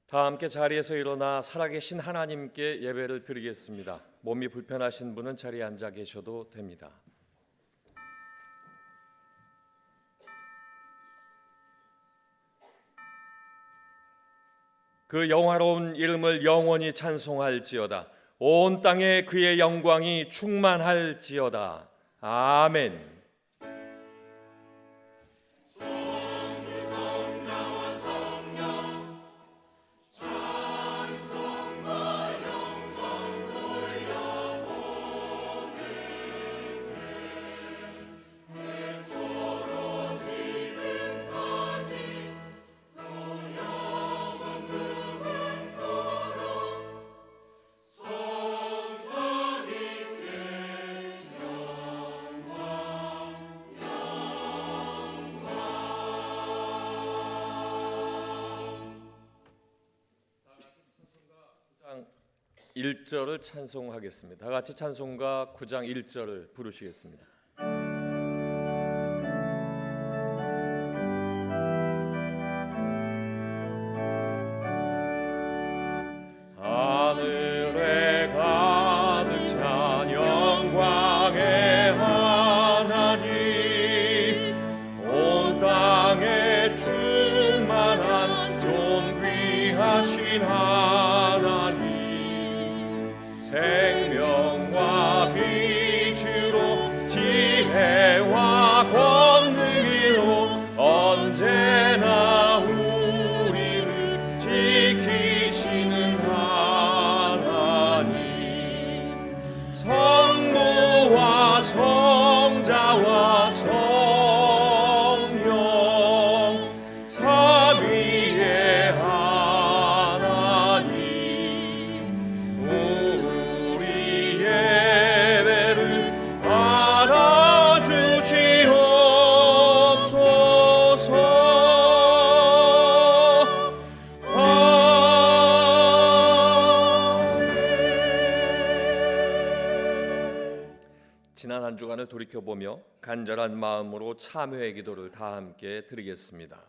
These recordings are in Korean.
다 함께 자리에서 일어나 살아계신 하나님께 예배를 드리겠습니다. 몸이 불편하신 분은 자리에 앉아 계셔도 됩니다. 그 영화로운 이름을 영원히 찬송할지어다. 온 땅에 그의 영광이 충만할지어다. 아멘. 구장 1절을 찬송하겠습니다. 다 같이 찬송가 9장 1절을 부르시겠습니다. 하늘에 가득 찬 영광의 하나님, 온 땅에 충만한 존귀하신 하나님, 생명과 빛으로 지혜와 권능으로 언제나 우리를 지키시는 하나님, 성부와 성자와 성령 삼위의 하나님, 우리 예배를 받아주시옵소서. 지난 한 주간을 돌이켜보며 간절한 마음으로 참회의 기도를 다 함께 드리겠습니다.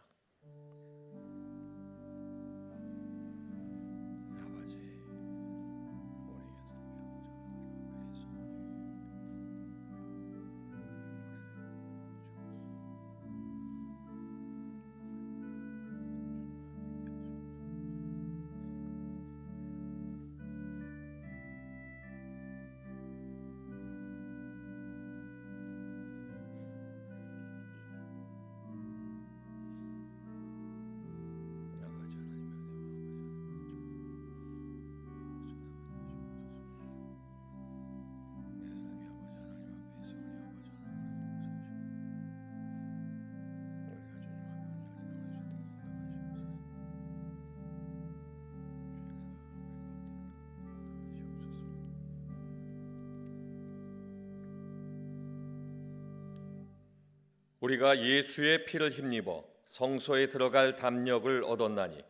우리가 예수의 피를 힘입어 성소에 들어갈 담력을 얻었나니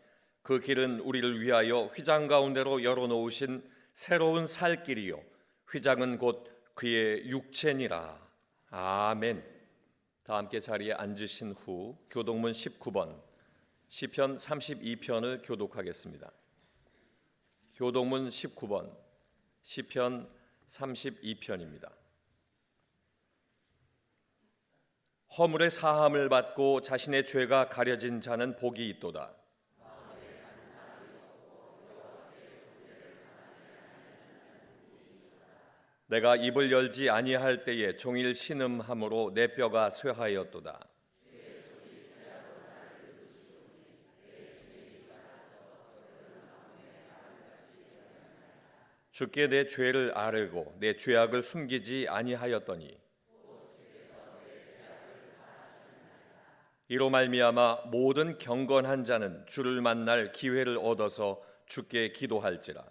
그 길은 우리를 위하여 휘장 가운데로 열어놓으신 새로운 살 길이요 휘장은 곧 그의 육체니라. 아멘. 다 함께 자리에 앉으신 후 교독문 19번 시편 32편을 교독하겠습니다. 교독문 19번 시편 32편입니다. 허물의 사함을 받고 자신의 죄가 가려진 자는 복이 있도다. 내가 입을 열지 아니할 때에 종일 신음함으로 내 뼈가 쇠하였도다. 주께 내 죄를 아뢰고 내 죄악을 숨기지 아니하였더니 이로 말미암아 모든 경건한 자는 주를 만날 기회를 얻어서 주께 기도할지라.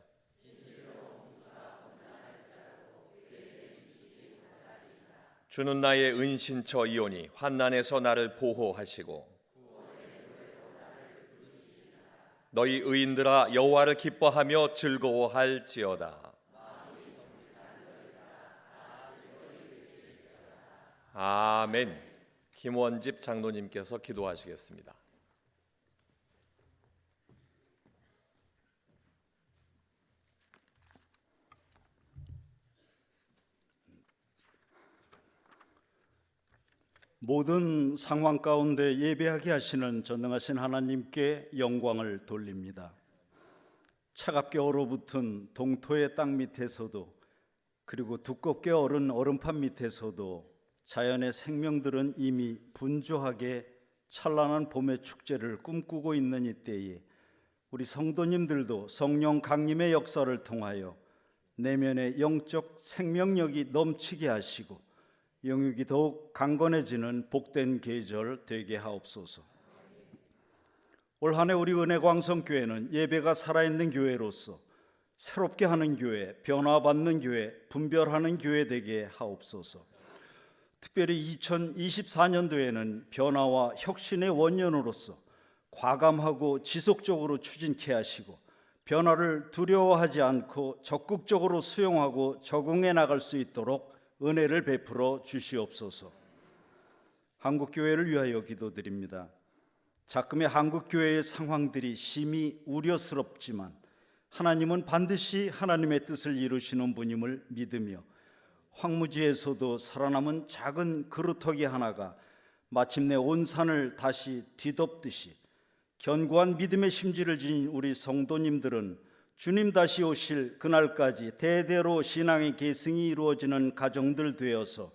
주는 나의 은신처이오니 환난에서 나를 보호하시고 너희 의인들아 여호와를 기뻐하며 즐거워할지어다. 아멘. 김원집 장로님께서 기도하시겠습니다. 모든 상황 가운데 예배하게 하시는 전능하신 하나님께 영광을 돌립니다. 차갑게 얼어붙은 동토의 땅 밑에서도, 그리고 두껍게 얼은 얼음판 밑에서도 자연의 생명들은 이미 분주하게 찬란한 봄의 축제를 꿈꾸고 있는 이때에 우리 성도님들도 성령 강림의 역사를 통하여 내면의 영적 생명력이 넘치게 하시고 영육이 더욱 강건해지는 복된 계절 되게 하옵소서. 올 한 해 우리 은혜광성교회는 예배가 살아있는 교회로서 새롭게 하는 교회, 변화받는 교회, 분별하는 교회 되게 하옵소서. 특별히 2024년도에는 변화와 혁신의 원년으로서 과감하고 지속적으로 추진케 하시고 변화를 두려워하지 않고 적극적으로 수용하고 적응해 나갈 수 있도록 은혜를 베풀어 주시옵소서. 한국교회를 위하여 기도드립니다. 작금의 한국교회의 상황들이 심히 우려스럽지만 하나님은 반드시 하나님의 뜻을 이루시는 분임을 믿으며 황무지에서도 살아남은 작은 그루터기 하나가 마침내 온 산을 다시 뒤덮듯이 견고한 믿음의 심지를 지닌 우리 성도님들은 주님 다시 오실 그날까지 대대로 신앙의 계승이 이루어지는 가정들 되어서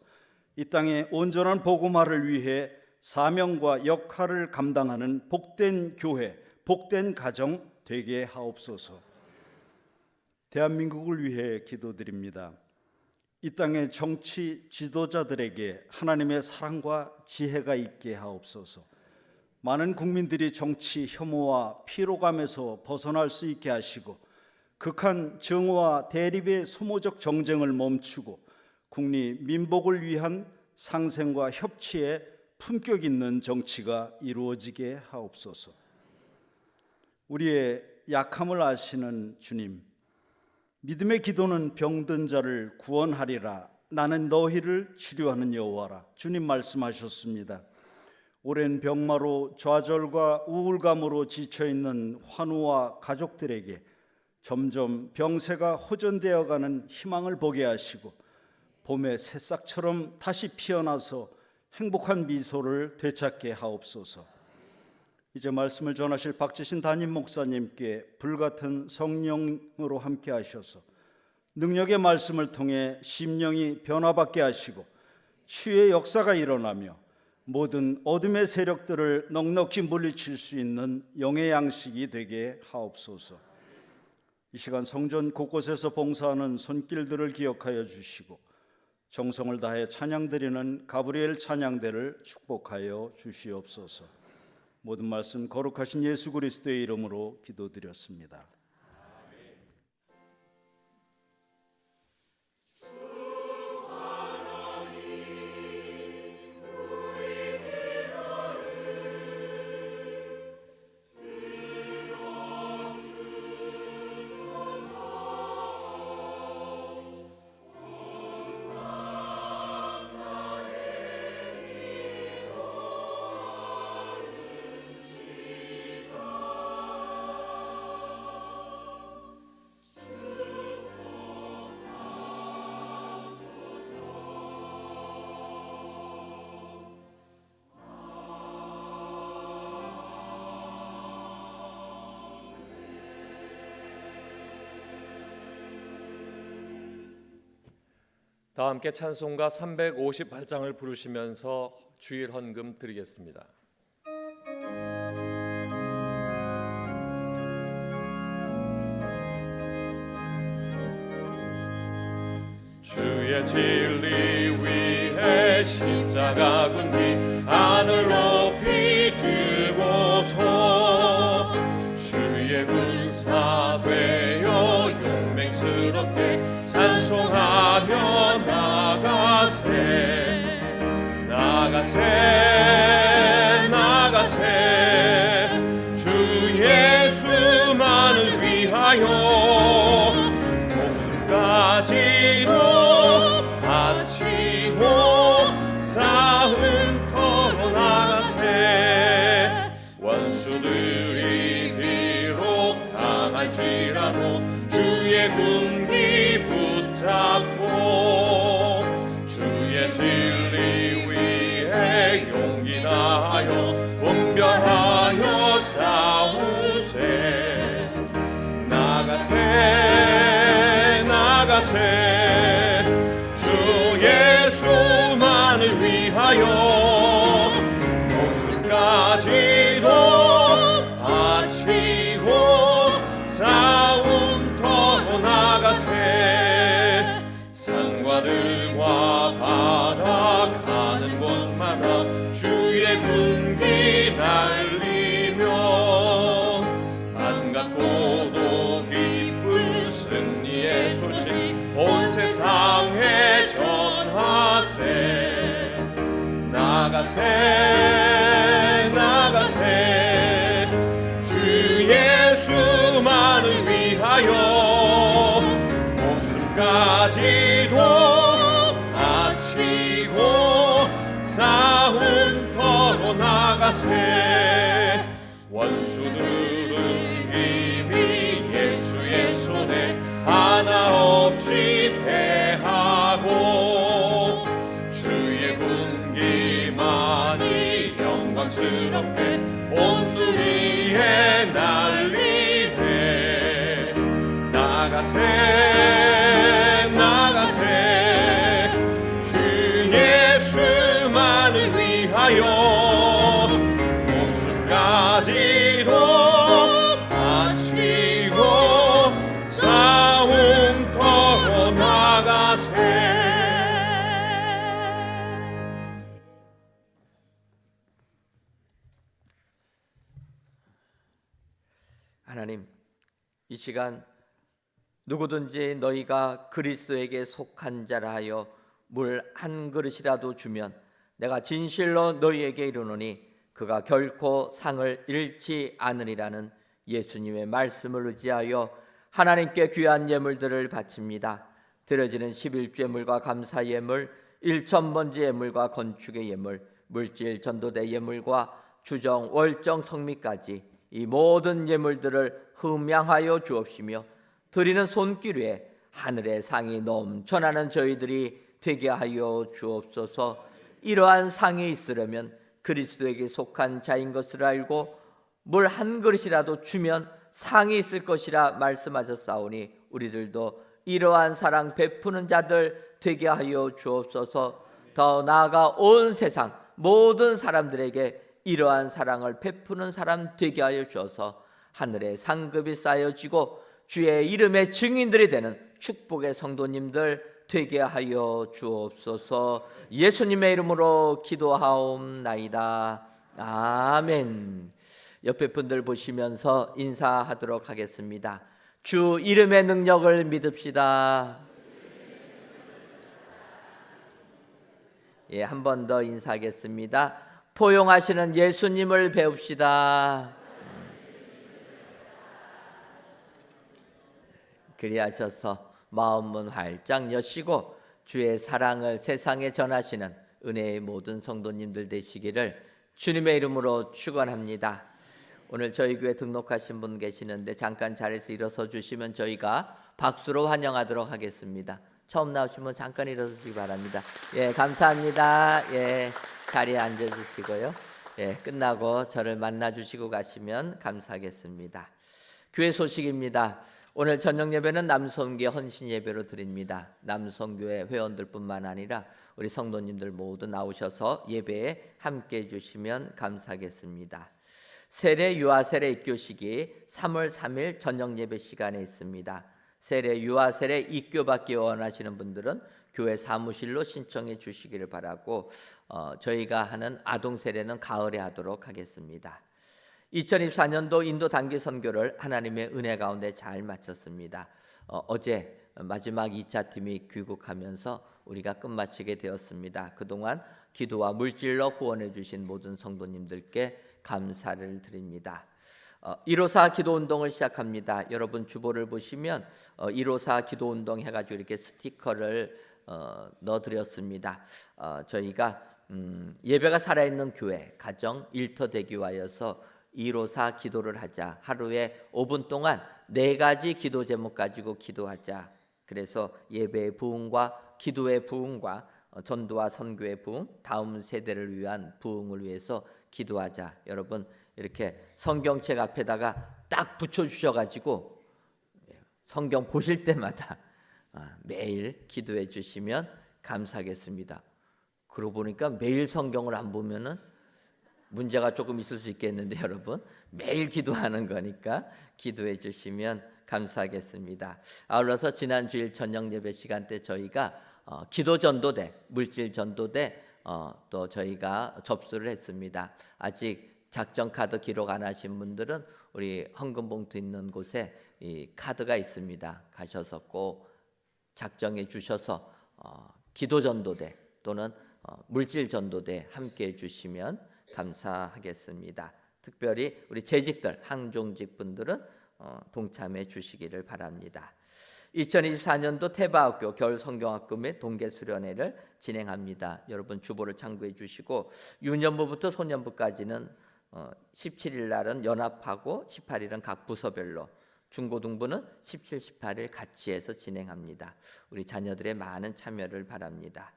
이 땅의 온전한 복음화를 위해 사명과 역할을 감당하는 복된 교회, 복된 가정 되게 하옵소서. 대한민국을 위해 기도드립니다. 이 땅의 정치 지도자들에게 하나님의 사랑과 지혜가 있게 하옵소서. 많은 국민들이 정치 혐오와 피로감에서 벗어날 수 있게 하시고 극한 정오와 대립의 소모적 정쟁을 멈추고 국리 민복을 위한 상생과 협치의 품격 있는 정치가 이루어지게 하옵소서. 우리의 약함을 아시는 주님, 믿음의 기도는 병든 자를 구원하리라. 나는 너희를 치료하는 여호와라. 주님 말씀하셨습니다. 오랜 병마로 좌절과 우울감으로 지쳐있는 환우와 가족들에게 점점 병세가 호전되어가는 희망을 보게 하시고 봄의 새싹처럼 다시 피어나서 행복한 미소를 되찾게 하옵소서. 이제 말씀을 전하실 박지신 담임 목사님께 불같은 성령으로 함께 하셔서 능력의 말씀을 통해 심령이 변화받게 하시고 치유의 역사가 일어나며 모든 어둠의 세력들을 넉넉히 물리칠 수 있는 영의 양식이 되게 하옵소서. 이 시간 성전 곳곳에서 봉사하는 손길들을 기억하여 주시고 정성을 다해 찬양드리는 가브리엘 찬양대를 축복하여 주시옵소서. 모든 말씀 거룩하신 예수 그리스도의 이름으로 기도드렸습니다. 다 함께 찬송가 358장을 부르시면서 주일 헌금 드리겠습니다. 주의 진리 위에 십자가 군기 하늘 높이 들고서 주의 군사 되어 용맹스럽게 찬송하며 나가세 주 예수만을 위하여 목숨까지도 바치고 싸움터로 나가세 원수들이 비록 강할지라도 주의 군기 붙잡고 주의 진리 위에 위하여 목숨까지도 바치고 싸움터로 나가세. 산과 들과 바다 가는 곳마다 주의 군기 날리며 반갑고도 기쁜 승리의 소식 온 세상에 전하세. 나가세 나가세 주 예수만을 위하여 목숨까지도 바치고 싸움터로 나가세. 원수들은 이미 예수의 손에 하나 없이 패하고 주의 군기만이 영광스럽게 온 눈 위에 날리네. 나가세 나가세 주 예수만을 위하여 목숨까지도 바치고 싸움터로 나가세. 하나님, 이 시간 누구든지 너희가 그리스도에게 속한 자라 하여 물 한 그릇이라도 주면 내가 진실로 너희에게 이르노니 그가 결코 상을 잃지 않으리라는 예수님의 말씀을 의지하여 하나님께 귀한 예물들을 바칩니다. 드려지는 11죄물과 감사 예물, 일천번제 예물과 건축의 예물, 물질 전도대 예물과 주정 월정 성미까지 이 모든 예물들을 흠양하여 주옵시며 드리는 손길 위에 하늘의 상이 넘쳐나는 저희들이 되게 하여 주옵소서. 이러한 상이 있으려면 그리스도에게 속한 자인 것을 알고 물 한 그릇이라도 주면 상이 있을 것이라 말씀하셨사오니 우리들도 이러한 사랑 베푸는 자들 되게 하여 주옵소서. 더 나아가 온 세상 모든 사람들에게 이러한 사랑을 베푸는 사람 되게 하여 주어서 하늘에 상급이 쌓여지고 주의 이름의 증인들이 되는 축복의 성도님들 되게 하여 주옵소서. 예수님의 이름으로 기도하옵나이다. 아멘. 옆에 분들 보시면서 인사하도록 하겠습니다. 주 이름의 능력을 믿읍시다. 예, 한 번 더 인사하겠습니다. 포용하시는 예수님을 배웁시다. 그리하셔서 마음문 활짝 여시고 주의 사랑을 세상에 전하시는 은혜의 모든 성도님들 되시기를 주님의 이름으로 축원합니다. 오늘 저희 교회 등록하신 분 계시는데 잠깐 자리에서 일어서 주시면 저희가 박수로 환영하도록 하겠습니다. 처음 나오시면 잠깐 일어서 주시기 바랍니다. 예, 감사합니다. 예, 자리에 앉아 주시고요. 예, 끝나고 저를 만나 주시고 가시면 감사하겠습니다. 교회 소식입니다. 오늘 저녁 예배는 남성교회 헌신 예배로 드립니다. 남성교회 회원들뿐만 아니라 우리 성도님들 모두 나오셔서 예배에 함께 해주시면 감사하겠습니다. 세례 유아 세례 입교식이 3월 3일 저녁 예배 시간에 있습니다. 세례 유아 세례 입교받기 원하시는 분들은 교회 사무실로 신청해 주시기를 바라고 저희가 하는 아동 세례는 가을에 하도록 하겠습니다. 2024년도 인도 단기 선교를 하나님의 은혜 가운데 잘 마쳤습니다. 어제 마지막 2차 팀이 귀국하면서 우리가 끝마치게 되었습니다. 그동안 기도와 물질로 후원해 주신 모든 성도님들께 감사를 드립니다. 154 기도운동을 시작합니다. 여러분 주보를 보시면 154 기도운동 해가지고 이렇게 스티커를 넣어드렸습니다. 저희가 예배가 살아있는 교회, 가정, 일터 되기 위하여서 154 기도를 하자. 하루에 5분 동안 4가지 기도 제목 가지고 기도하자. 그래서 예배의 부흥과 기도의 부흥과 전도와 선교의 부흥, 다음 세대를 위한 부흥을 위해서 기도하자. 여러분 이렇게 성경책 앞에다가 딱 붙여주셔가지고 성경 보실 때마다 매일 기도해 주시면 감사하겠습니다. 그러고 보니까 매일 성경을 안 보면은 문제가 조금 있을 수 있겠는데 여러분 매일 기도하는 거니까 기도해 주시면 감사하겠습니다. 아울러서 지난 주일 저녁 예배 시간 때 저희가 기도 전도대, 물질 전도대 또 저희가 접수를 했습니다. 아직 작전 카드 기록 안 하신 분들은 우리 헌금 봉투 있는 곳에 이 카드가 있습니다. 가셔서 꼭 작정해 주셔서 기도 전도대 또는 물질 전도대 함께 해 주시면 감사하겠습니다. 특별히 우리 재직들, 항종직 분들은 동참해 주시기를 바랍니다. 2024년도 태바학교 겨울 성경학교 및 동계 수련회를 진행합니다. 여러분 주보를 참고해 주시고 유년부부터 소년부까지는 17일 날은 연합하고 18일은 각 부서별로, 중고등부는 17, 18일 같이 해서 진행합니다. 우리 자녀들의 많은 참여를 바랍니다.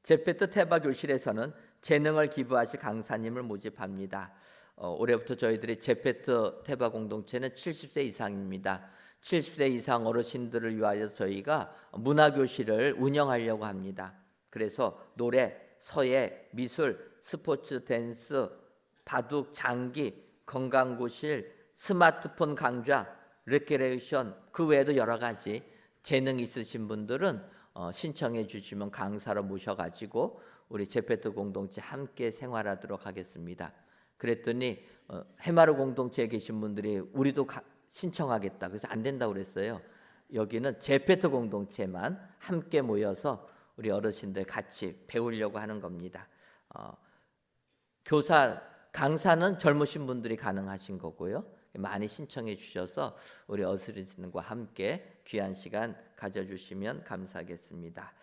제페트 태바 교실에서는 재능을 기부하실 강사님을 모집합니다. 올해부터 저희들이 제페트 태바 공동체는 70세 이상입니다. 70세 이상 어르신들을 위하여 저희가 문화교실을 운영하려고 합니다. 그래서 노래, 서예, 미술, 스포츠, 댄스, 바둑, 장기, 건강고실, 스마트폰 강좌, 레크레이션, 그 외에도 여러 가지 재능 있으신 분들은 신청해 주시면 강사로 모셔가지고 우리 제페트 공동체 함께 생활하도록 하겠습니다. 그랬더니 해마루 공동체에 계신 분들이 우리도 신청하겠다. 그래서 안 된다고 그랬어요. 여기는 제페트 공동체만 함께 모여서 우리 어르신들 같이 배우려고 하는 겁니다. 강사는 젊으신 분들이 가능하신 거고요. 많이 신청해 주셔서 우리 어르신들과 함께 귀한 시간 가져주시면 감사하겠습니다.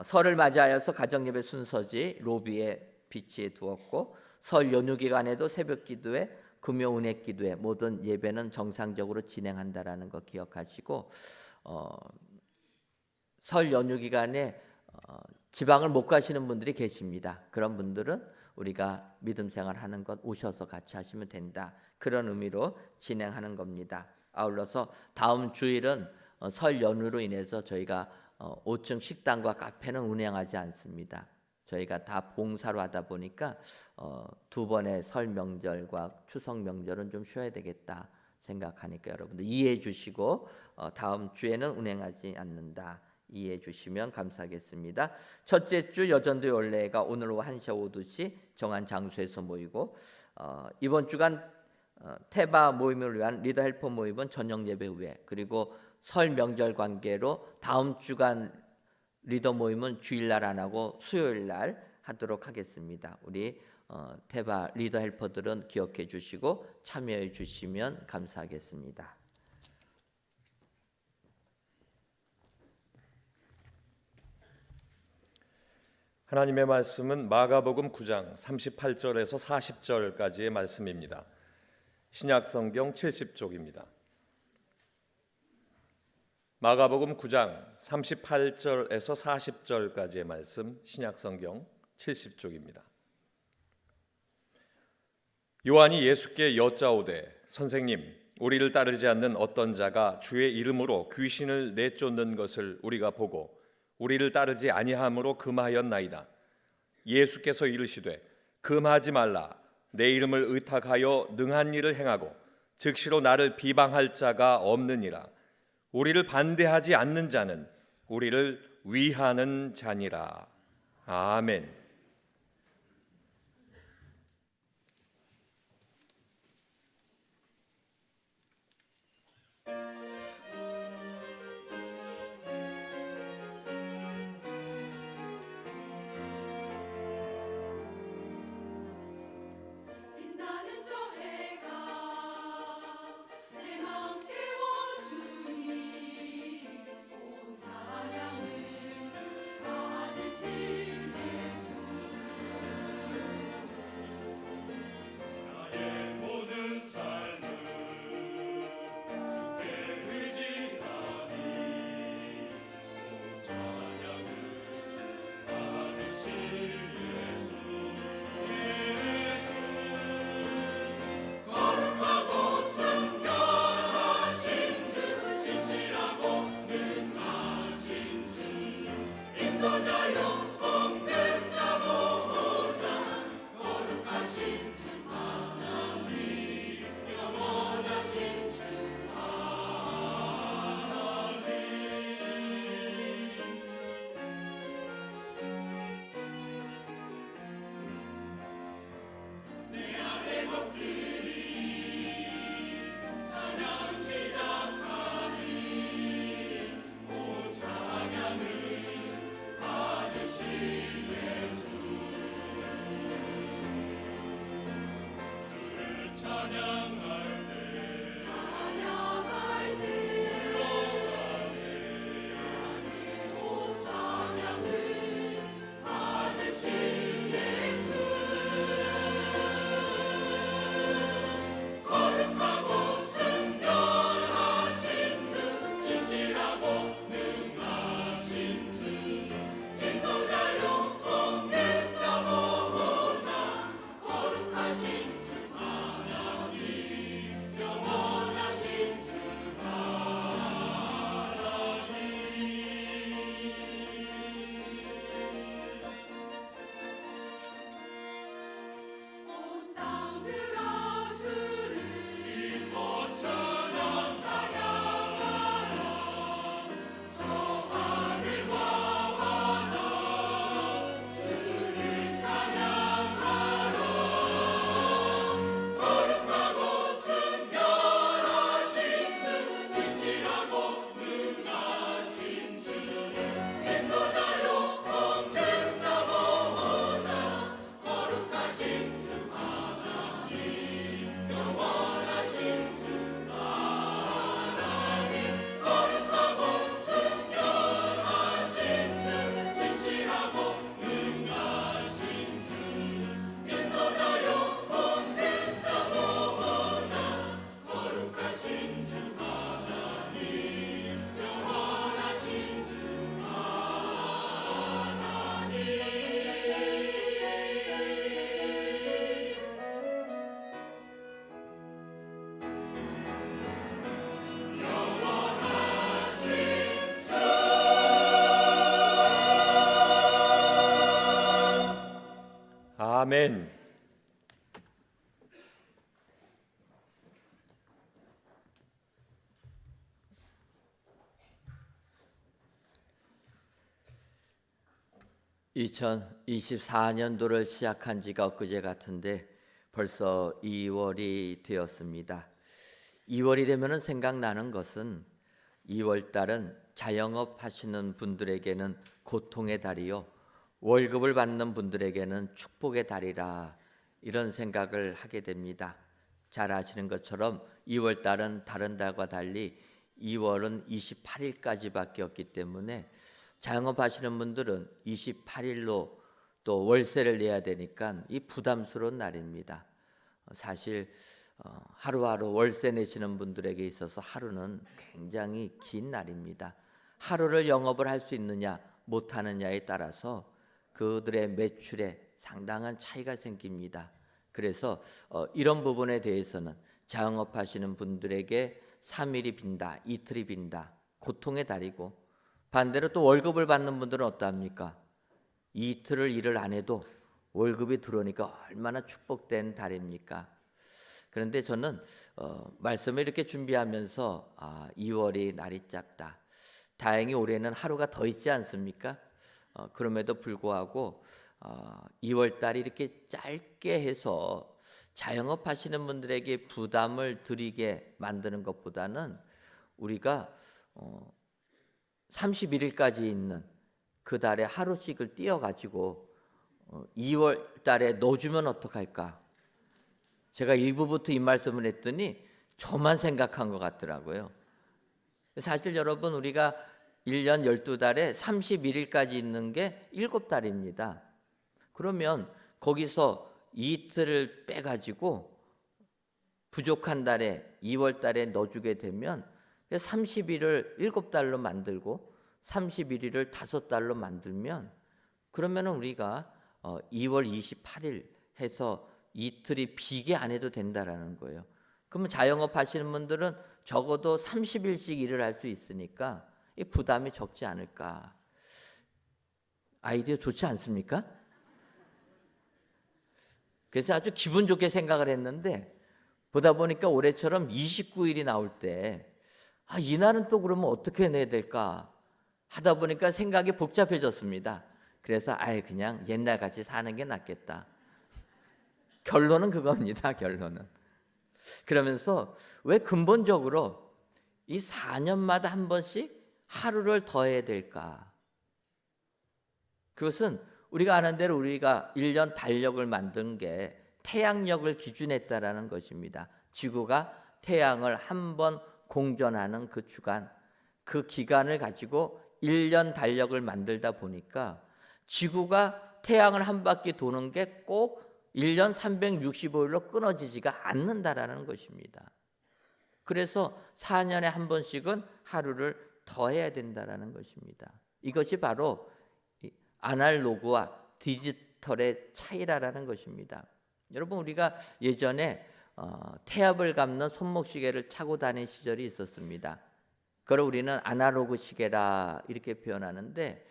설을 맞이하여서 가정예배 순서지 로비에 비치해 두었고 설 연휴 기간에도 새벽 기도회, 금요 은혜 기도회 모든 예배는 정상적으로 진행한다라는 거 기억하시고 설 연휴 기간에 지방을 못 가시는 분들이 계십니다. 그런 분들은 우리가 믿음 생활하는 것 오셔서 같이 하시면 된다. 그런 의미로 진행하는 겁니다. 아울러서 다음 주일은 설 연휴로 인해서 저희가 5층 식당과 카페는 운영하지 않습니다. 저희가 다 봉사로 하다 보니까 두 번의 설 명절과 추석 명절은 좀 쉬어야 되겠다 생각하니까 여러분들 이해해 주시고 다음 주에는 운행하지 않는다. 이해해 주시면 감사하겠습니다. 첫째 주 여전도 연례가 오늘 오후 1시 5두시 정한 장소에서 모이고 이번 주간 태바 모임을 위한 리더 헬퍼 모임은 저녁 예배 후에, 그리고 설 명절 관계로 다음 주간 리더 모임은 주일날 안 하고 수요일날 하도록 하겠습니다. 우리 태바 리더 헬퍼들은 기억해 주시고 참여해 주시면 감사하겠습니다. 하나님의 말씀은 마가복음 9장 38절에서 40절까지의 말씀입니다. 신약성경 70쪽입니다. 마가복음 9장 38절에서 40절까지의 말씀, 신약성경 70쪽입니다. 요한이 예수께 여짜오되 선생님, 우리를 따르지 않는 어떤 자가 주의 이름으로 귀신을 내쫓는 것을 우리가 보고 우리를 따르지 아니함으로 금하였나이다. 예수께서 이르시되 금하지 말라. 내 이름을 의탁하여 능한 일을 행하고 즉시로 나를 비방할 자가 없느니라. 우리를 반대하지 않는 자는 우리를 위하는 자니라. 아멘. 찬양을 받으신 예수 아멘. (2024년도를) 시작한 지가 엊그제 같은데 벌써 2월이 되었습니다. 2월이 되면 생각나는 것은 2월 달은 자영업 하시는 분들에게는 고통의 달이요, 월급을 받는 분들에게는 축복의 달이라, 이런 생각을 하게 됩니다. 잘 아시는 것처럼 2월 달은 다른 달과 달리 2월은 28일까지밖에 없기 때문에 자영업 하시는 분들은 28일로 또 월세를 내야 되니까 이 부담스러운 날입니다. 사실 하루하루 월세 내시는 분들에게 있어서 하루는 굉장히 긴 날입니다. 하루를 영업을 할 수 있느냐 못하느냐에 따라서 그들의 매출에 상당한 차이가 생깁니다. 그래서 이런 부분에 대해서는 자영업 하시는 분들에게 3일이 빈다, 이틀이 빈다, 고통의 달이고, 반대로 또 월급을 받는 분들은 어떠합니까? 이틀을 일을 안 해도 월급이 들어오니까 얼마나 축복된 달입니까? 그런데 저는 말씀을 이렇게 준비하면서 2월이 날이 짧다. 다행히 올해는 하루가 더 있지 않습니까? 그럼에도 불구하고 2월 달이 이렇게 짧게 해서 자영업 하시는 분들에게 부담을 드리게 만드는 것보다는 우리가 31일까지 있는 그 달에 하루씩을 띄어가지고 2월 달에 넣어주면 어떡할까? 제가 1부부터 이 말씀을 했더니 저만 생각한 것 같더라고요. 사실 여러분, 우리가 1년 12달에 31일까지 있는 게 7달입니다. 그러면 거기서 이틀을 빼가지고 부족한 달에 2월 달에 넣어주게 되면 30일을 7달로 만들고 31일을 5달로 만들면, 그러면 우리가 2월 28일 해서 이틀이 비게 안 해도 된다라는 거예요. 그러면 자영업 하시는 분들은 적어도 30일씩 일을 할 수 있으니까 이 부담이 적지 않을까. 아이디어 좋지 않습니까? 그래서 아주 기분 좋게 생각을 했는데, 보다 보니까 올해처럼 29일이 나올 때 이날은 또 그러면 어떻게 내야 될까 하다 보니까 생각이 복잡해졌습니다. 그래서 그냥 옛날같이 사는 게 낫겠다. 결론은 그겁니다. 결론은. 그러면서 왜 근본적으로 이 4년마다 한 번씩 하루를 더 해야 될까? 그것은 우리가 아는 대로 우리가 1년 달력을 만든 게 태양력을 기준했다라는 것입니다. 지구가 태양을 한 번 공전하는 그 주간, 그 기간을 가지고 1년 달력을 만들다 보니까 지구가 태양을 한 바퀴 도는 게 꼭 1년 365일로 끊어지지가 않는다라는 것입니다. 그래서 4년에 한 번씩은 하루를 더 해야 된다라는 것입니다. 이것이 바로 아날로그와 디지털의 차이라는 것입니다. 여러분, 우리가 예전에 태압을 감는 손목시계를 차고 다닌 시절이 있었습니다. 그걸 우리는 아날로그 시계라 이렇게 표현하는데,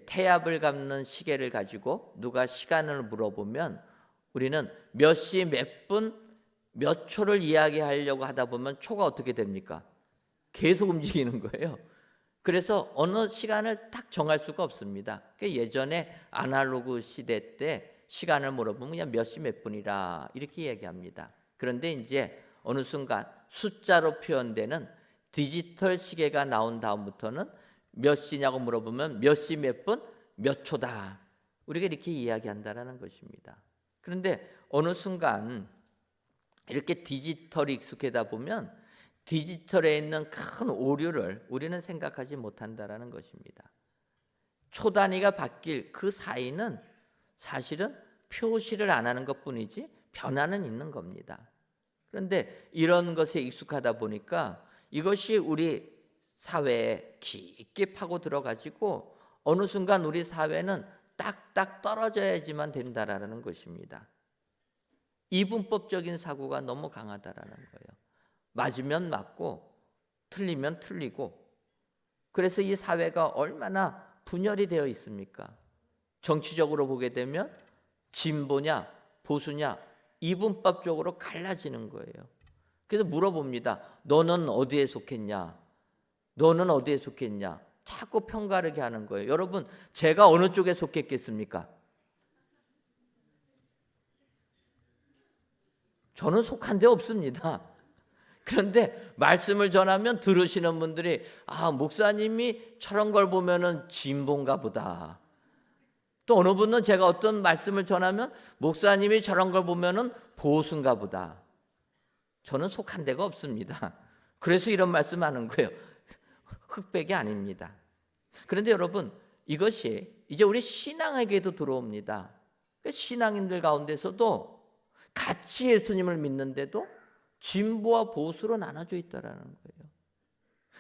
태압을 감는 시계를 가지고 누가 시간을 물어보면 우리는 몇 시 몇 분 몇 초를 이야기하려고 하다 보면 초가 어떻게 됩니까? 계속 움직이는 거예요. 그래서 어느 시간을 딱 정할 수가 없습니다. 예전에 아날로그 시대 때 시간을 물어보면 그냥 몇 시 몇 분이라 이렇게 얘기합니다. 그런데 이제 어느 순간 숫자로 표현되는 디지털 시계가 나온 다음부터는 몇 시냐고 물어보면 몇 시 몇 분 몇 초다, 우리가 이렇게 이야기한다는 것입니다. 그런데 어느 순간 이렇게 디지털이 익숙하다 보면 디지털에 있는 큰 오류를 우리는 생각하지 못한다는 것입니다. 초 단위가 바뀔 그 사이는 사실은 표시를 안 하는 것뿐이지 변화는 있는 겁니다. 그런데 이런 것에 익숙하다 보니까 이것이 우리 사회에 깊게 파고 들어가지고 어느 순간 우리 사회는 딱딱 떨어져야지만 된다라는 것입니다. 이분법적인 사고가 너무 강하다라는 거예요. 맞으면 맞고 틀리면 틀리고, 그래서 이 사회가 얼마나 분열이 되어 있습니까? 정치적으로 보게 되면 진보냐 보수냐 이분법적으로 갈라지는 거예요. 그래서 물어봅니다. 너는 어디에 속했냐? 너는 어디에 속했냐? 자꾸 편가르게 하는 거예요. 여러분, 제가 어느 쪽에 속했겠습니까? 저는 속한 데 없습니다. 그런데 말씀을 전하면 들으시는 분들이 목사님이 저런 걸 보면은 진보인가 보다. 또 어느 분은 제가 어떤 말씀을 전하면 목사님이 저런 걸 보면은 보수인가 보다. 저는 속한 데가 없습니다. 그래서 이런 말씀하는 거예요. 흑백이 아닙니다. 그런데 여러분, 이것이 이제 우리 신앙에게도 들어옵니다. 신앙인들 가운데서도 같이 예수님을 믿는데도 진보와 보수로 나눠져 있다라는 거예요.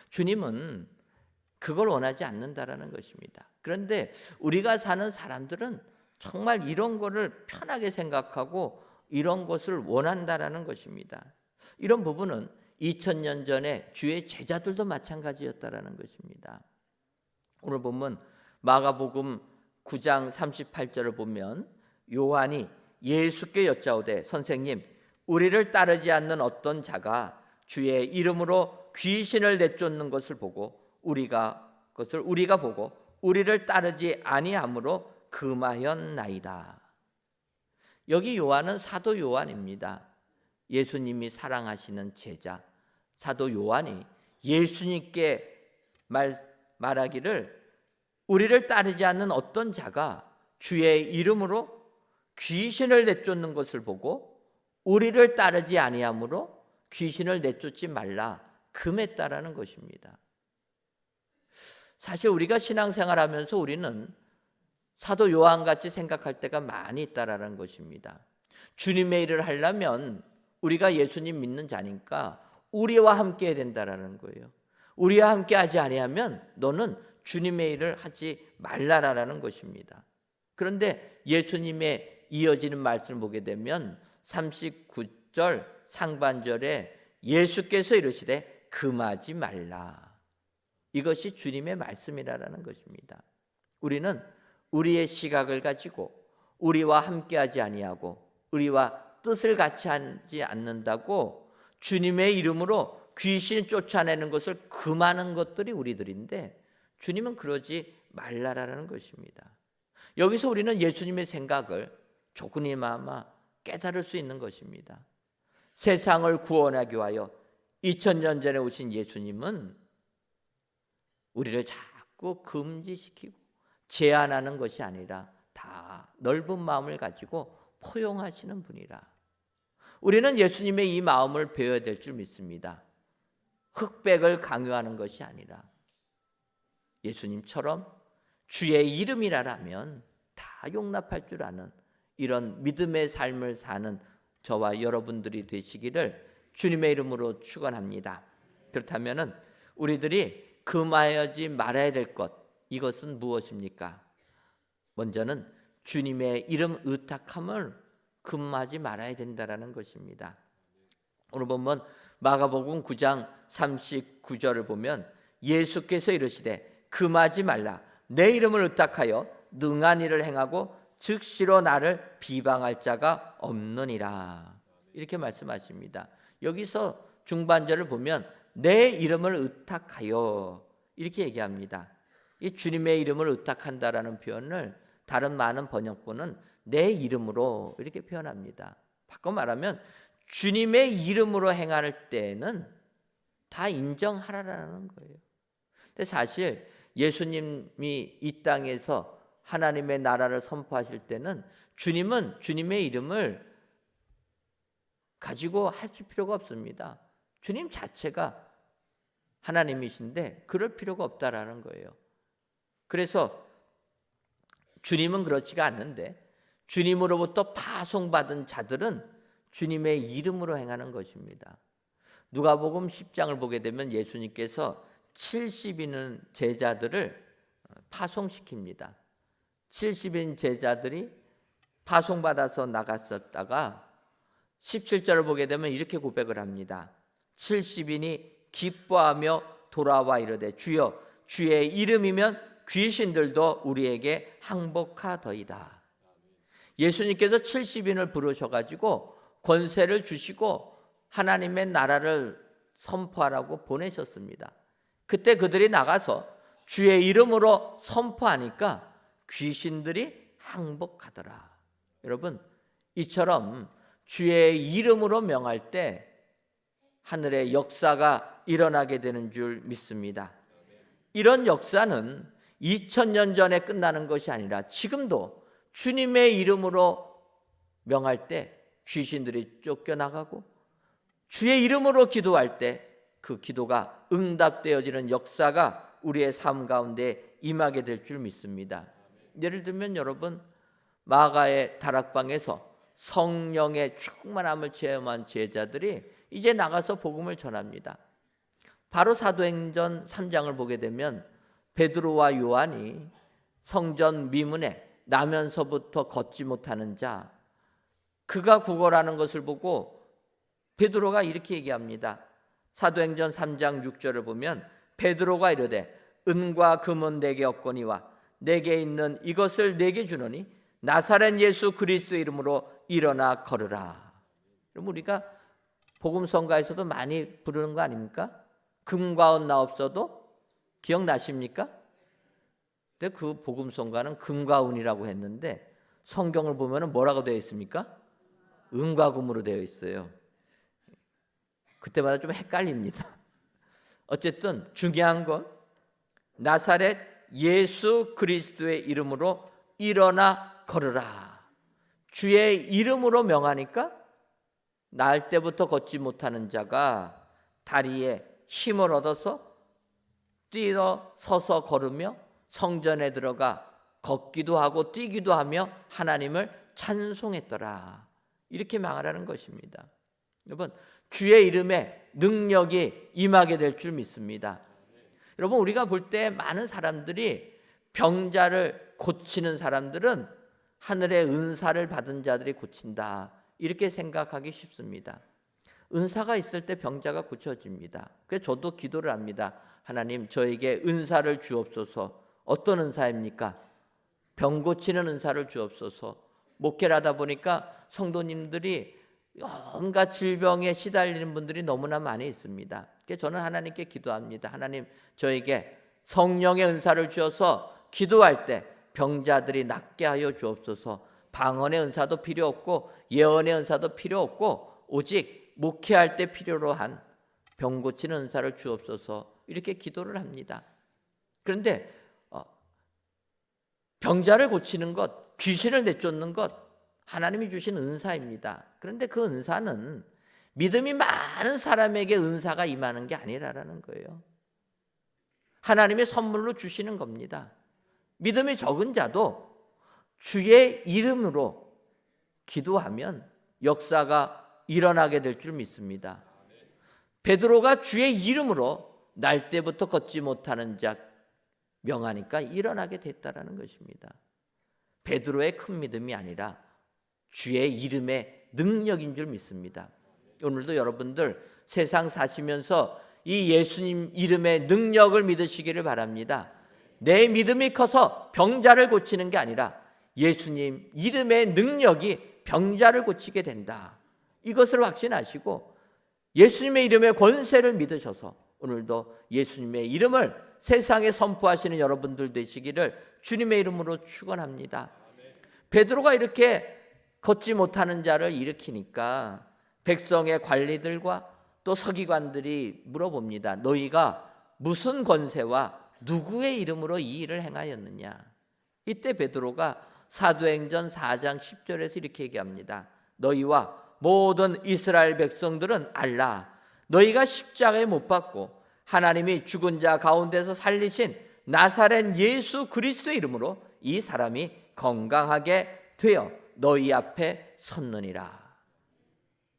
주님은 그걸 원하지 않는다라는 것입니다. 그런데 우리가 사는 사람들은 정말 이런 거를 편하게 생각하고 이런 것을 원한다라는 것입니다. 이런 부분은 2000년 전에 주의 제자들도 마찬가지였다라는 것입니다. 오늘 보면 마가복음 9장 38절을 보면 요한이 예수께 여짜오되 선생님, 우리를 따르지 않는 어떤 자가 주의 이름으로 귀신을 내쫓는 것을 보고 우리가 보고 우리를 따르지 아니함으로 금하였나이다. 여기 요한은 사도 요한입니다. 예수님이 사랑하시는 제자 사도 요한이 예수님께 말하기를 우리를 따르지 않는 어떤 자가 주의 이름으로 귀신을 내쫓는 것을 보고 우리를 따르지 아니함으로 귀신을 내쫓지 말라 금했다라는 것입니다. 사실 우리가 신앙생활하면서 우리는 사도 요한같이 생각할 때가 많이 있다라는 것입니다. 주님의 일을 하려면 우리가 예수님 믿는 자니까 우리와 함께 해야 된다라는 거예요. 우리와 함께 하지 아니하면 너는 주님의 일을 하지 말라라는 것입니다. 그런데 예수님의 이어지는 말씀을 보게 되면 39절 상반절에 예수께서 이르시되 금하지 말라. 이것이 주님의 말씀이라는 것입니다. 우리는 우리의 시각을 가지고 우리와 함께하지 아니하고 우리와 뜻을 같이 하지 않는다고 주님의 이름으로 귀신 쫓아내는 것을 금하는 것들이 우리들인데 주님은 그러지 말라라는 것입니다. 여기서 우리는 예수님의 생각을 조금이나마 깨달을 수 있는 것입니다. 세상을 구원하기 위하여 2000년 전에 오신 예수님은 우리를 자꾸 금지시키고 제한하는 것이 아니라 다 넓은 마음을 가지고 포용하시는 분이라. 우리는 예수님의 이 마음을 배워야 될 줄 믿습니다. 흑백을 강요하는 것이 아니라 예수님처럼 주의 이름이라면 다 용납할 줄 아는 이런 믿음의 삶을 사는 저와 여러분들이 되시기를 주님의 이름으로 축원합니다. 그렇다면 우리들이 금하지 말아야 될 것, 이것은 무엇입니까? 먼저는 주님의 이름 의탁함을 금하지 말아야 된다라는 것입니다. 오늘 보면 마가복음 9장 39절을 보면 예수께서 이르시되 금하지 말라. 내 이름을 의탁하여 능한 일을 행하고 즉시로 나를 비방할 자가 없느니라. 이렇게 말씀하십니다. 여기서 중반절을 보면 내 이름을 의탁하여 이렇게 얘기합니다. 이 주님의 이름을 의탁한다라는 표현을 다른 많은 번역본은 내 이름으로 이렇게 표현합니다. 바꿔 말하면 주님의 이름으로 행할 때는 다 인정하라라는 거예요. 근데 사실 예수님이 이 땅에서 하나님의 나라를 선포하실 때는 주님은 주님의 이름을 가지고 할 필요가 없습니다. 주님 자체가 하나님이신데 그럴 필요가 없다라는 거예요. 그래서 주님은 그렇지가 않는데 주님으로부터 파송받은 자들은 주님의 이름으로 행하는 것입니다. 누가복음 10장을 보게 되면 예수님께서 70인의 제자들을 파송시킵니다. 70인 제자들이 파송받아서 나갔었다가 17절을 보게 되면 이렇게 고백을 합니다. 70인이 기뻐하며 돌아와 이르되 주여 주의 이름이면 귀신들도 우리에게 항복하더이다. 예수님께서 70인을 부르셔가지고 권세를 주시고 하나님의 나라를 선포하라고 보내셨습니다. 그때 그들이 나가서 주의 이름으로 선포하니까 귀신들이 항복하더라. 여러분, 이처럼 주의 이름으로 명할 때 하늘의 역사가 일어나게 되는 줄 믿습니다. 이런 역사는 2000년 전에 끝나는 것이 아니라 지금도 주님의 이름으로 명할 때 귀신들이 쫓겨나가고 주의 이름으로 기도할 때 그 기도가 응답되어지는 역사가 우리의 삶 가운데 임하게 될 줄 믿습니다. 예를 들면 여러분, 마가의 다락방에서 성령의 충만함을 체험한 제자들이 이제 나가서 복음을 전합니다. 바로 사도행전 3장을 보게 되면 베드로와 요한이 성전 미문에 나면서부터 걷지 못하는 자, 그가 구걸하는 것을 보고 베드로가 이렇게 얘기합니다. 사도행전 3장 6절을 보면 베드로가 이르되 은과 금은 내게 없거니와 내게 있는 이것을 내게 주노니 나사렛 예수 그리스도의 이름으로 일어나 걸으라. 그럼 우리가 복음성가에서도 많이 부르는 거 아닙니까? 금과 은 나 없어도 기억나십니까? 근데 그 복음성가는 금과 은이라고 했는데 성경을 보면 뭐라고 되어 있습니까? 은과 금으로 되어 있어요. 그때마다 좀 헷갈립니다. 어쨌든 중요한 건 나사렛 예수 그리스도의 이름으로 일어나 걸으라. 주의 이름으로 명하니까 날 때부터 걷지 못하는 자가 다리에 힘을 얻어서 뛰어 서서 걸으며 성전에 들어가 걷기도 하고 뛰기도 하며 하나님을 찬송했더라. 이렇게 말하라는 것입니다. 여러분, 주의 이름에 능력이 임하게 될 줄 믿습니다. 여러분, 우리가 볼 때 많은 사람들이 병자를 고치는 사람들은 하늘의 은사를 받은 자들이 고친다, 이렇게 생각하기 쉽습니다. 은사가 있을 때 병자가 고쳐집니다. 그래서 저도 기도를 합니다. 하나님, 저에게 은사를 주옵소서. 어떤 은사입니까? 병 고치는 은사를 주옵소서. 목회를 하다 보니까 성도님들이 온갖 질병에 시달리는 분들이 너무나 많이 있습니다. 그래서 저는 하나님께 기도합니다. 하나님, 저에게 성령의 은사를 주어서 기도할 때 병자들이 낫게 하여 주옵소서. 방언의 은사도 필요 없고 예언의 은사도 필요 없고 오직 목회할 때 필요로 한 병 고치는 은사를 주옵소서. 이렇게 기도를 합니다. 그런데 병자를 고치는 것, 귀신을 내쫓는 것, 하나님이 주신 은사입니다. 그런데 그 은사는 믿음이 많은 사람에게 은사가 임하는 게 아니라는 거예요. 하나님의 선물로 주시는 겁니다. 믿음이 적은 자도 주의 이름으로 기도하면 역사가 일어나게 될 줄 믿습니다. 베드로가 주의 이름으로 날 때부터 걷지 못하는 자 명하니까 일어나게 됐다라는 것입니다. 베드로의 큰 믿음이 아니라 주의 이름의 능력인 줄 믿습니다. 오늘도 여러분들 세상 사시면서 이 예수님 이름의 능력을 믿으시기를 바랍니다. 내 믿음이 커서 병자를 고치는 게 아니라 예수님 이름의 능력이 병자를 고치게 된다. 이것을 확신하시고 예수님의 이름의 권세를 믿으셔서 오늘도 예수님의 이름을 세상에 선포하시는 여러분들 되시기를 주님의 이름으로 축원합니다. 베드로가 이렇게 걷지 못하는 자를 일으키니까 백성의 관리들과 또 서기관들이 물어봅니다. 너희가 무슨 권세와 누구의 이름으로 이 일을 행하였느냐? 이때 베드로가 사도행전 4장 10절에서 이렇게 얘기합니다. 너희와 모든 이스라엘 백성들은 알라. 너희가 십자가에 못 박고 하나님이 죽은 자 가운데서 살리신 나사렛 예수 그리스도의 이름으로 이 사람이 건강하게 되어 너희 앞에 섰느니라.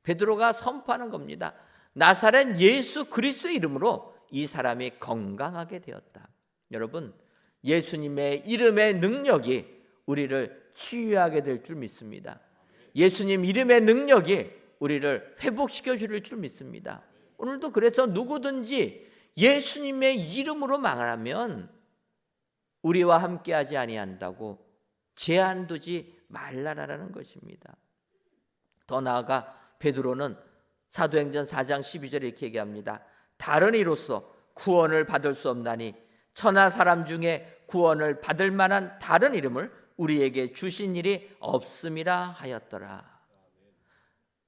베드로가 선포하는 겁니다. 나사렛 예수 그리스도의 이름으로 이 사람이 건강하게 되었다. 여러분, 예수님의 이름의 능력이 우리를 치유하게 될 줄 믿습니다. 예수님 이름의 능력이 우리를 회복시켜 줄 줄 믿습니다. 오늘도 그래서 누구든지 예수님의 이름으로 말하면 우리와 함께하지 아니한다고 제한 두지 말라라는 것입니다. 더 나아가 베드로는 사도행전 4장 12절에 이렇게 얘기합니다. 다른 이로서 구원을 받을 수 없나니 천하 사람 중에 구원을 받을 만한 다른 이름을 우리에게 주신 일이 없음이라 하였더라.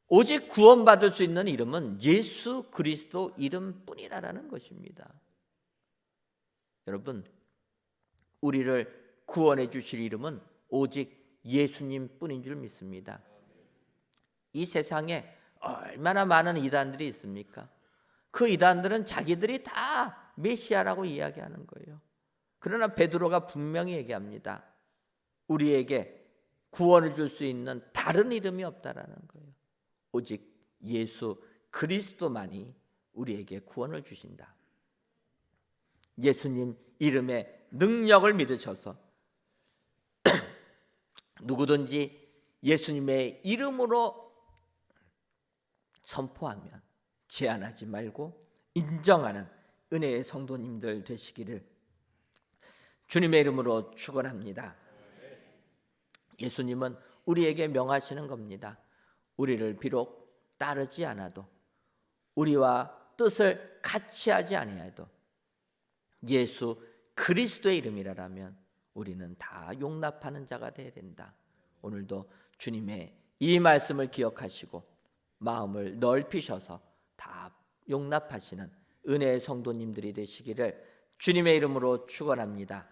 오직 구원받을 수 있는 이름은 예수 그리스도 이름뿐이라는 것입니다. 여러분, 우리를 구원해 주실 이름은 오직 예수님뿐인 줄 믿습니다. 이 세상에 얼마나 많은 이단들이 있습니까? 그 이단들은 자기들이 다 메시아라고 이야기하는 거예요. 그러나 베드로가 분명히 얘기합니다. 우리에게 구원을 줄 수 있는 다른 이름이 없다라는 거예요. 오직 예수 그리스도만이 우리에게 구원을 주신다. 예수님 이름의 능력을 믿으셔서 누구든지 예수님의 이름으로 선포하면 제한하지 말고 인정하는 은혜의 성도님들 되시기를 주님의 이름으로 축원합니다. 예수님은 우리에게 명하시는 겁니다. 우리를 비록 따르지 않아도 우리와 뜻을 같이 하지 아니해도 예수 그리스도의 이름이라면 우리는 다 용납하는 자가 되어야 된다. 오늘도 주님의 이 말씀을 기억하시고 마음을 넓히셔서 다 용납하시는 은혜의 성도님들이 되시기를 주님의 이름으로 축원합니다.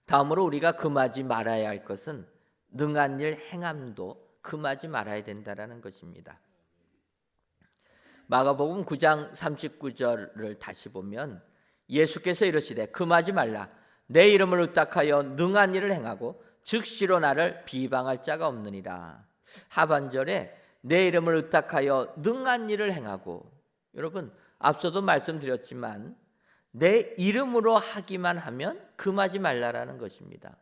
다음으로 우리가 금하지 말아야 할 것은 능한 일 행함도 금하지 말아야 된다라는 것입니다. 마가복음 9장 39절을 다시 보면 예수께서 이르시되 금하지 말라. 내 이름을 의탁하여 능한 일을 행하고 즉시로 나를 비방할 자가 없느니라. 하반절에 내 이름을 의탁하여 능한 일을 행하고, 여러분 앞서도 말씀드렸지만 내 이름으로 하기만 하면 금하지 말라라는 것입니다.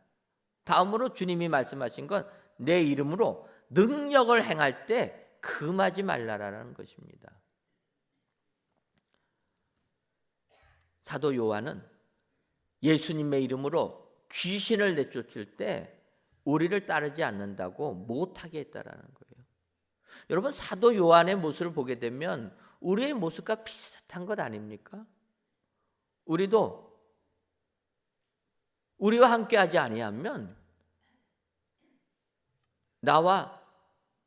다음으로 주님이 말씀하신 건 내 이름으로 능력을 행할 때 금하지 말라라는 것입니다. 사도 요한은 예수님의 이름으로 귀신을 내쫓을 때 우리를 따르지 않는다고 못하게 했다라는 거예요. 여러분 사도 요한의 모습을 보게 되면 우리의 모습과 비슷한 것 아닙니까? 우리도 우리와 함께하지 아니하면 나와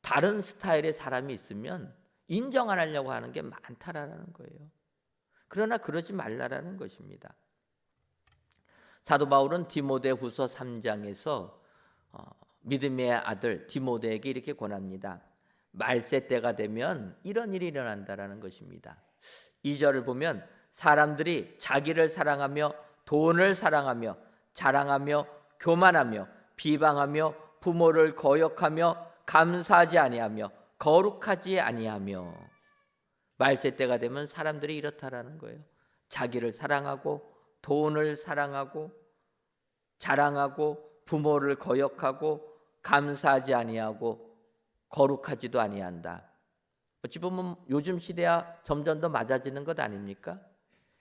다른 스타일의 사람이 있으면 인정 안 하려고 하는 게 많다라는 거예요. 그러나 그러지 말라라는 것입니다. 사도 바울은 디모데후서 3장에서 믿음의 아들 디모데에게 이렇게 권합니다. 말세 때가 되면 이런 일이 일어난다라는 것입니다. 2절을 보면 사람들이 자기를 사랑하며 돈을 사랑하며 자랑하며 교만하며 비방하며 부모를 거역하며 감사하지 아니하며 거룩하지 아니하며. 말세 때가 되면 사람들이 이렇다라는 거예요. 자기를 사랑하고 돈을 사랑하고 자랑하고 부모를 거역하고 감사하지 아니하고 거룩하지도 아니한다. 어찌 보면 요즘 시대와 점점 더 맞아지는 것 아닙니까?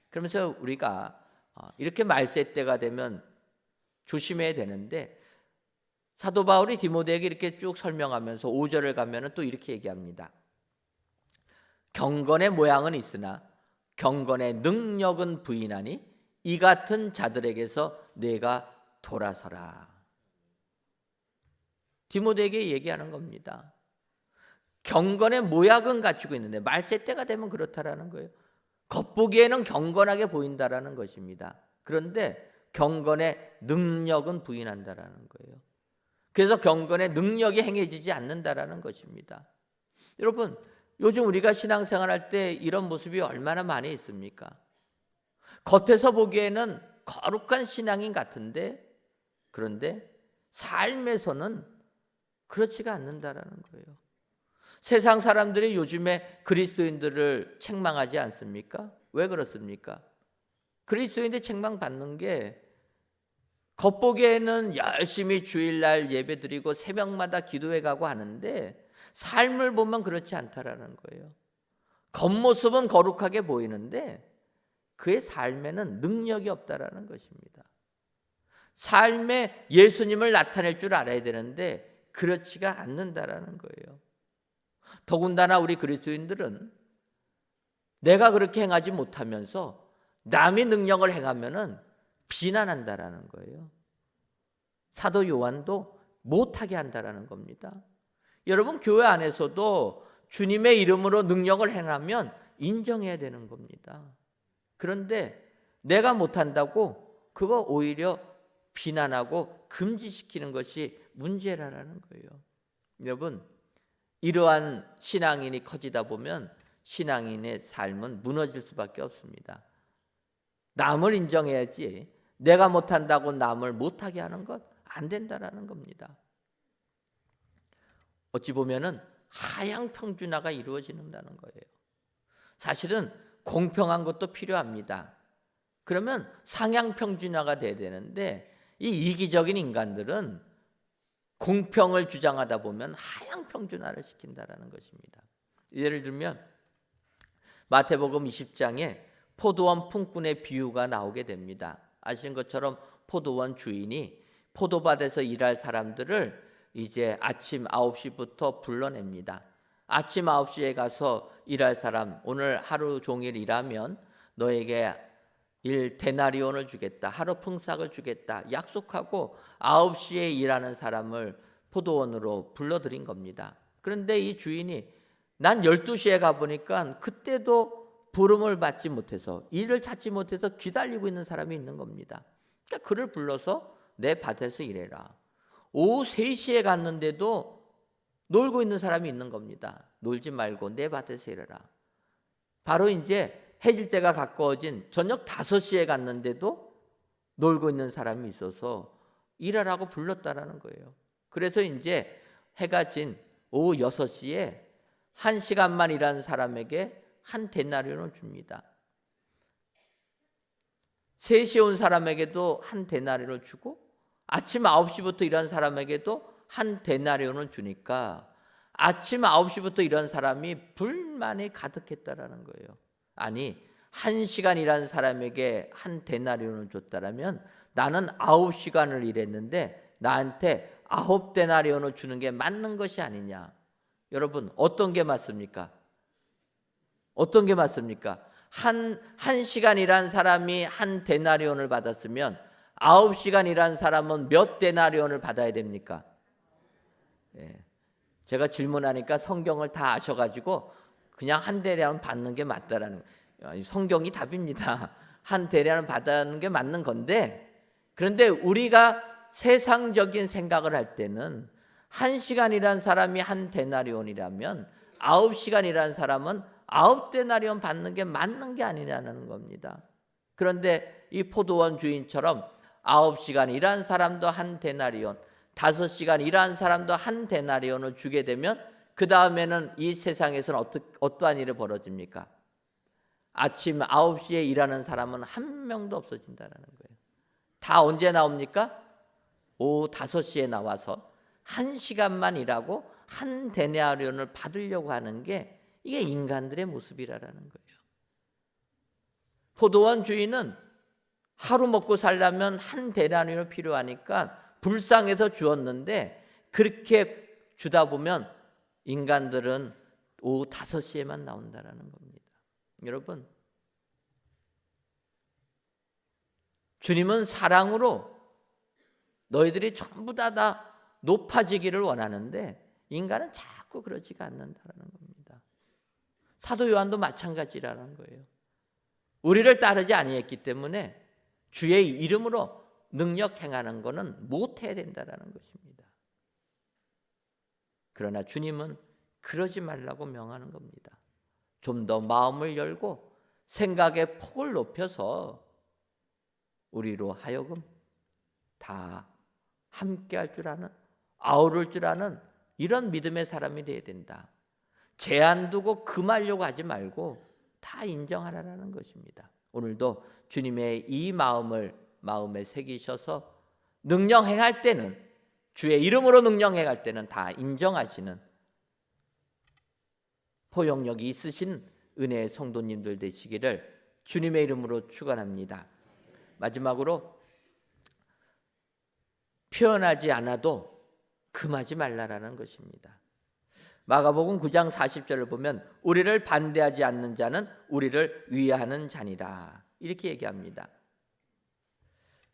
그러면서 우리가 이렇게 말세 때가 되면 조심해야 되는데, 사도 바울이 디모데에게 이렇게 쭉 설명하면서 5절을 가면은 또 이렇게 얘기합니다. 경건의 모양은 있으나 경건의 능력은 부인하니 이 같은 자들에게서 내가 돌아서라. 디모데에게 얘기하는 겁니다. 경건의 모양은 갖추고 있는데 말세 때가 되면 그렇다라는 거예요. 겉보기에는 경건하게 보인다라는 것입니다. 그런데 경건의 능력은 부인한다라는 거예요. 그래서 경건의 능력이 행해지지 않는다라는 것입니다. 여러분, 요즘 우리가 신앙생활할 때 이런 모습이 얼마나 많이 있습니까? 겉에서 보기에는 거룩한 신앙인 같은데, 그런데 삶에서는 그렇지가 않는다라는 거예요. 세상 사람들이 요즘에 그리스도인들을 책망하지 않습니까? 왜 그렇습니까? 그리스도인들 책망받는 게 겉보기에는 열심히 주일날 예배드리고 새벽마다 기도해 가고 하는데 삶을 보면 그렇지 않다라는 거예요. 겉모습은 거룩하게 보이는데 그의 삶에는 능력이 없다라는 것입니다. 삶에 예수님을 나타낼 줄 알아야 되는데 그렇지가 않는다라는 거예요. 더군다나 우리 그리스도인들은 내가 그렇게 행하지 못하면서 남이 능력을 행하면은 비난한다라는 거예요. 사도 요한도 못하게 한다라는 겁니다. 여러분, 교회 안에서도 주님의 이름으로 능력을 행하면 인정해야 되는 겁니다. 그런데 내가 못한다고 그거 오히려 비난하고 금지시키는 것이 문제라는 거예요. 여러분, 이러한 신앙인이 커지다 보면 신앙인의 삶은 무너질 수밖에 없습니다. 남을 인정해야지 내가 못한다고 남을 못하게 하는 것 안 된다라는 겁니다. 어찌 보면은 하향 평준화가 이루어진다는 거예요. 사실은 공평한 것도 필요합니다. 그러면 상향 평준화가 돼야 되는데 이 이기적인 인간들은 공평을 주장하다 보면 하향 평준화를 시킨다라는 것입니다. 예를 들면 마태복음 20장에 포도원 품꾼의 비유가 나오게 됩니다. 아시는 것처럼 포도원 주인이 포도밭에서 일할 사람들을 이제 아침 9시부터 불러냅니다. 아침 9시에 가서 일할 사람, 오늘 하루 종일 일하면 너에게 1데나리온을 주겠다, 하루 품삯을 주겠다 약속하고 9시에 일하는 사람을 포도원으로 불러들인 겁니다. 그런데 이 주인이 난 12시에 가보니까 그때도 부름을 받지 못해서 일을 찾지 못해서 기다리고 있는 사람이 있는 겁니다. 그러니까 그를 불러서 내 밭에서 일해라. 오후 3시에 갔는데도 놀고 있는 사람이 있는 겁니다. 놀지 말고 내 밭에서 일해라. 바로 이제 해질 때가 가까워진 저녁 5시에 갔는데도 놀고 있는 사람이 있어서 일하라고 불렀다라는 거예요. 그래서 이제 해가 진 오후 6시에 1시간만 일한 사람에게 1데나리온을 줍니다. 3시에 온 사람에게도 1데나리온을 주고 아침 9시부터 일한 사람에게도 1데나리온을 주니까 아침 9시부터 일한 사람이 불만이 가득했다라는 거예요. 아니 1시간 일한 사람에게 1데나리온을 줬다라면 나는 9시간을 일했는데 나한테 9데나리온을 주는 게 맞는 것이 아니냐. 여러분, 어떤 게 맞습니까? 어떤 게 맞습니까? 한 시간 일한 사람이 1데나리온을 받았으면 9시간 일한 사람은 몇 데나리온을 받아야 됩니까? 예. 제가 질문하니까 성경을 다 아셔가지고 그냥 1데나리온 받는 게 맞다라는 거예요. 성경이 답입니다. 1데나리온 받는 게 맞는 건데, 그런데 우리가 세상적인 생각을 할 때는 1시간이란 사람이 1데나리온이라면 9시간이란 사람은 9데나리온 받는 게 맞는 게 아니냐는 겁니다. 그런데 이 포도원 주인처럼 9시간 일한 사람도 1데나리온, 5시간 일한 사람도 1데나리온을 주게 되면 그 다음에는 이 세상에서는 어떠한 일이 벌어집니까? 아침 9시에 일하는 사람은 한 명도 없어진다는 거예요. 다 언제 나옵니까? 오후 5시에 나와서 1시간만 일하고 1데나리온을 받으려고 하는 게 이게 인간들의 모습이라는 거예요. 포도원 주인은 하루 먹고 살려면 1데나리온이 필요하니까 불쌍해서 주었는데 그렇게 주다 보면 인간들은 오후 5시에만 나온다는 겁니다. 여러분, 주님은 사랑으로 너희들이 전부 다 높아지기를 원하는데 인간은 자꾸 그러지가 않는다는 겁니다. 사도 요한도 마찬가지라는 거예요. 우리를 따르지 아니했기 때문에 주의 이름으로 능력 행하는 것은 못해야 된다는 것입니다. 그러나 주님은 그러지 말라고 명하는 겁니다. 좀 더 마음을 열고 생각의 폭을 높여서 우리로 하여금 다 함께 할 줄 아는, 아우를 줄 아는 이런 믿음의 사람이 되어야 된다. 제한 두고 금하려고 하지 말고 다 인정하라는 것입니다. 오늘도 주님의 이 마음을 마음에 새기셔서 능력 행할 때는, 주의 이름으로 능력 행할 때는 다 인정하시는 포용력이 있으신 은혜의 성도님들 되시기를 주님의 이름으로 축원합니다. 마지막으로 표현하지 않아도 금하지 말라라는 것입니다. 마가복음 9장 40절을 보면 우리를 반대하지 않는 자는 우리를 위하는 자니라 이렇게 얘기합니다.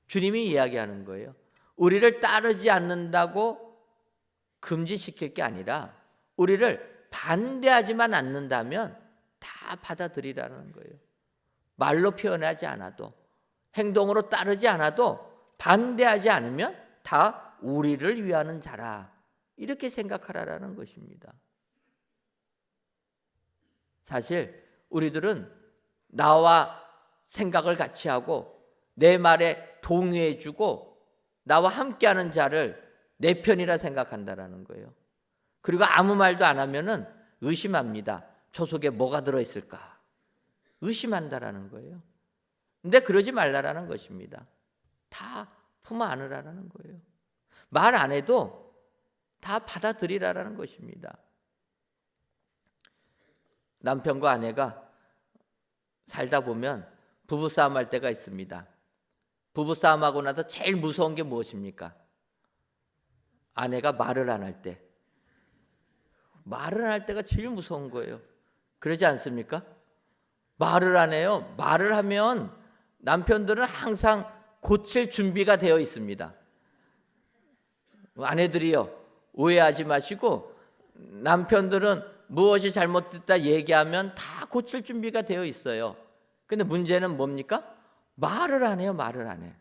주님이 이야기하는 거예요. 우리를 따르지 않는다고 금지시킬 게 아니라 우리를 반대하지만 않는다면 다 받아들이라는 거예요. 말로 표현하지 않아도, 행동으로 따르지 않아도, 반대하지 않으면 다 우리를 위하는 자라 이렇게 생각하라는 것입니다. 사실 우리들은 나와 생각을 같이 하고 내 말에 동의해주고 나와 함께하는 자를 내 편이라 생각한다라는 거예요. 그리고 아무 말도 안 하면은 의심합니다. 저 속에 뭐가 들어있을까? 의심한다라는 거예요. 근데 그러지 말라라는 것입니다. 다 품 안으라는 거예요. 말 안 해도 다 받아들이라는 것입니다. 남편과 아내가 살다 보면 부부싸움 할 때가 있습니다. 부부싸움하고 나서 제일 무서운 게 무엇입니까? 아내가 말을 안 할 때. 말을 안 할 때가 제일 무서운 거예요. 그러지 않습니까? 말을 안 해요. 말을 하면 남편들은 항상 고칠 준비가 되어 있습니다. 아내들이요, 오해하지 마시고 남편들은 무엇이 잘못됐다 얘기하면 다 고칠 준비가 되어 있어요. 근데 문제는 뭡니까? 말을 안 해요. 말을 안 해.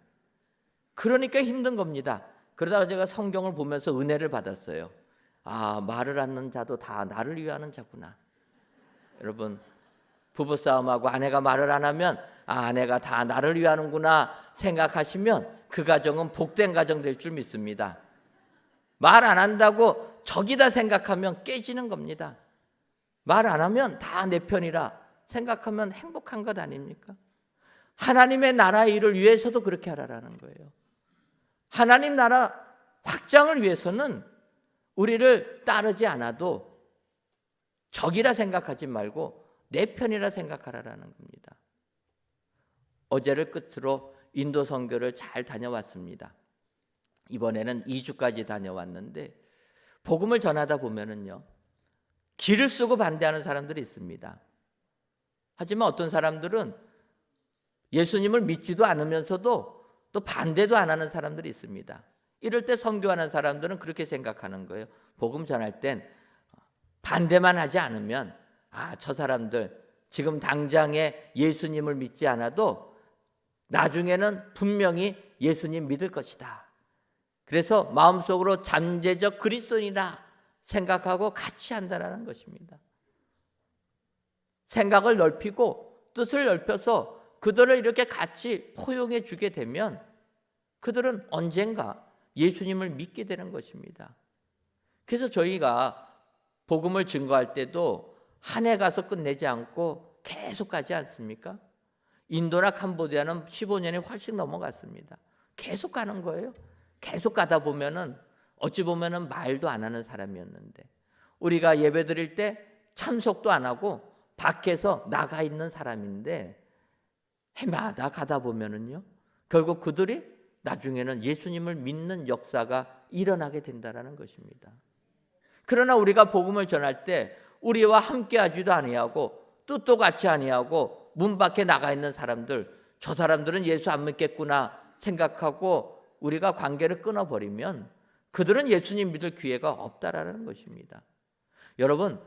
그러니까 힘든 겁니다. 그러다가 제가 성경을 보면서 은혜를 받았어요. 아, 말을 않는 자도 다 나를 위하는 자구나. 여러분, 부부싸움하고 아내가 말을 안 하면 아내가 다 나를 위하는구나 생각하시면 그 가정은 복된 가정 될 줄 믿습니다. 말 안 한다고 적이다 생각하면 깨지는 겁니다. 말 안 하면 다 내 편이라 생각하면 행복한 것 아닙니까? 하나님의 나라의 일을 위해서도 그렇게 하라는 거예요. 하나님 나라 확장을 위해서는 우리를 따르지 않아도 적이라 생각하지 말고 내 편이라 생각하라는 겁니다. 어제를 끝으로 인도 선교를 잘 다녀왔습니다. 이번에는 2주까지 다녀왔는데 복음을 전하다 보면은요, 길을 쓰고 반대하는 사람들이 있습니다. 하지만 어떤 사람들은 예수님을 믿지도 않으면서도 또 반대도 안 하는 사람들이 있습니다. 이럴 때 선교하는 사람들은 그렇게 생각하는 거예요. 복음 전할 땐 반대만 하지 않으면 저 사람들 지금 당장에 예수님을 믿지 않아도 나중에는 분명히 예수님 믿을 것이다. 그래서 마음속으로 잠재적 그리스도인이라 생각하고 같이 한다는 것입니다. 생각을 넓히고 뜻을 넓혀서 그들을 이렇게 같이 포용해 주게 되면 그들은 언젠가 예수님을 믿게 되는 것입니다. 그래서 저희가 복음을 증거할 때도 한 해 가서 끝내지 않고 계속 가지 않습니까? 인도나 캄보디아는 15년이 훨씬 넘어갔습니다. 계속 가는 거예요. 계속 가다 보면은 어찌 보면은 말도 안 하는 사람이었는데 우리가 예배 드릴 때 참석도 안 하고 밖에서 나가 있는 사람인데 해마다 가다 보면은요 결국 그들이 나중에는 예수님을 믿는 역사가 일어나게 된다라는 것입니다. 그러나 우리가 복음을 전할 때 우리와 함께 하지도 아니하고 뜻도 같이 아니하고 문 밖에 나가 있는 사람들, 저 사람들은 예수 안 믿겠구나 생각하고 우리가 관계를 끊어버리면 그들은 예수님 믿을 기회가 없다라는 것입니다. 여러분,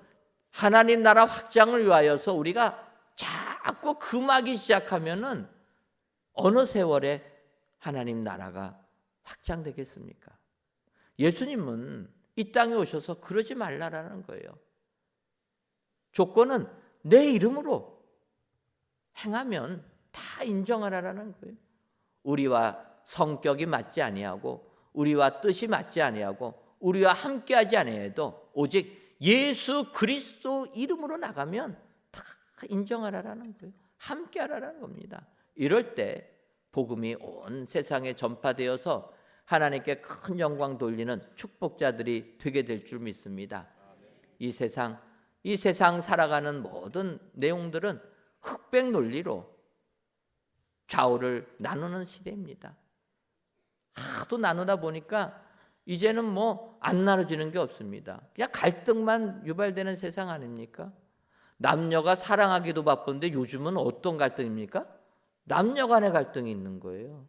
하나님 나라 확장을 위하여서 우리가 자꾸 금하기 시작하면은 어느 세월에 하나님 나라가 확장되겠습니까? 예수님은 이 땅에 오셔서 그러지 말라라는 거예요. 조건은 내 이름으로 행하면 다 인정하라라는 거예요. 우리와 성격이 맞지 아니하고 우리와 뜻이 맞지 아니하고 우리와 함께하지 아니해도 오직 예수 그리스도 이름으로 나가면 다 인정하라라는 거예요. 함께하라라는 겁니다. 이럴 때 복음이 온 세상에 전파되어서 하나님께 큰 영광 돌리는 축복자들이 되게 될 줄 믿습니다. 이 세상 살아가는 모든 내용들은 흑백 논리로 좌우를 나누는 시대입니다. 하도 나누다 보니까 이제는 뭐 안 나눠지는 게 없습니다. 그냥 갈등만 유발되는 세상 아닙니까? 남녀가 사랑하기도 바쁜데 요즘은 어떤 갈등입니까? 남녀 간의 갈등이 있는 거예요.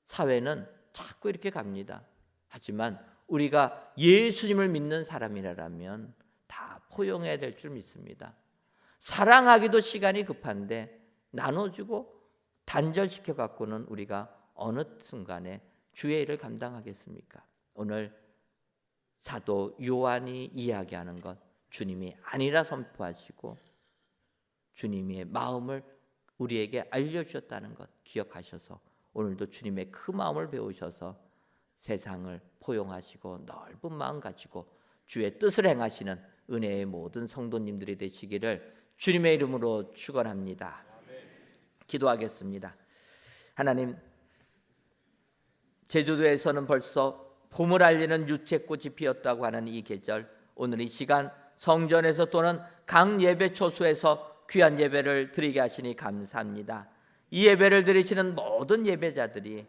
사회는 자꾸 이렇게 갑니다. 하지만 우리가 예수님을 믿는 사람이라면 다 포용해야 될 줄 믿습니다. 사랑하기도 시간이 급한데 나눠주고 단절시켜 갖고는 우리가 어느 순간에 주의 일을 감당하겠습니까? 오늘 사도 요한이 이야기하는 것 주님이 아니라 선포하시고 주님의 마음을 우리에게 알려주셨다는 것 기억하셔서 오늘도 주님의 그 마음을 배우셔서 세상을 포용하시고 넓은 마음 가지고 주의 뜻을 행하시는 은혜의 모든 성도님들이 되시기를 주님의 이름으로 축원합니다. 기도하겠습니다. 하나님, 제주도에서는 벌써 봄을 알리는 유채꽃이 피었다고 하는 이 계절, 오늘 이 시간 성전에서 또는 각 예배 초소에서 귀한 예배를 드리게 하시니 감사합니다. 이 예배를 드리시는 모든 예배자들이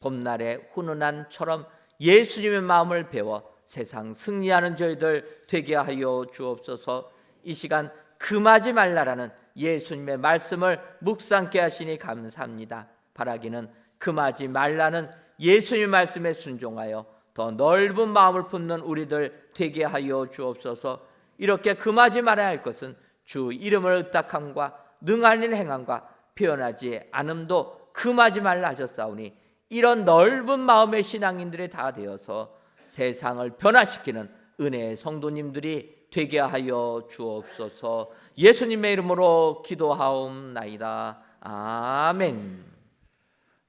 봄날의 훈훈한처럼 예수님의 마음을 배워 세상 승리하는 저희들 되게 하여 주옵소서. 이 시간 금하지 말라라는 예수님의 말씀을 묵상케 하시니 감사합니다. 바라기는 금하지 말라는 예수님의 말씀에 순종하여 더 넓은 마음을 품는 우리들 되게 하여 주옵소서. 이렇게 금하지 말아야 할 것은 주 이름을 의탁함과 능한 일 행함과 표현하지 않음도 금하지 말라 하셨사오니 이런 넓은 마음의 신앙인들이 다 되어서 세상을 변화시키는 은혜의 성도님들이 되게 하여 주옵소서. 예수님의 이름으로 기도하옵나이다. 아멘.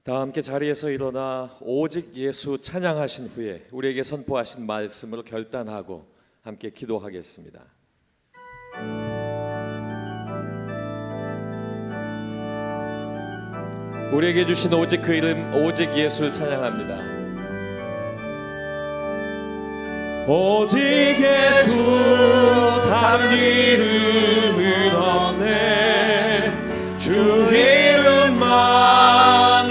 다 함께 자리에서 일어나 오직 예수 찬양하신 후에 우리에게 선포하신 말씀으로 결단하고 함께 기도하겠습니다. 우리에게 주신 오직 그 이름, 오직 예수를 찬양합니다. 오직 예수, 다른 이름은 없네. 주 이름만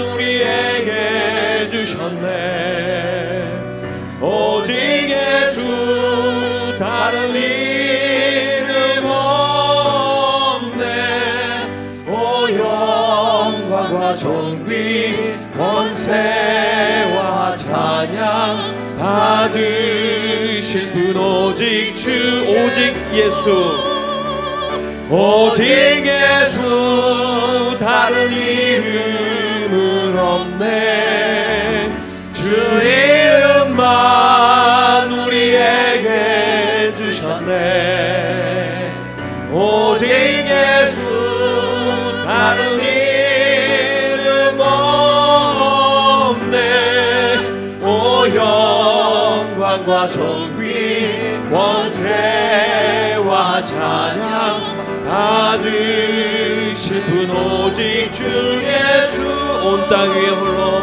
우리에게 주셨네. 오직 예수, 다른 이름 없네. 오 영광과 존귀 권세와 찬양 받으실 분 오직 주, 오직 예수, 오직 예수, 다른 이름은 없네. 주 영광과 존귀 권세와 찬양 받으실 분 오직 주 예수. 온 땅 위에 홀로,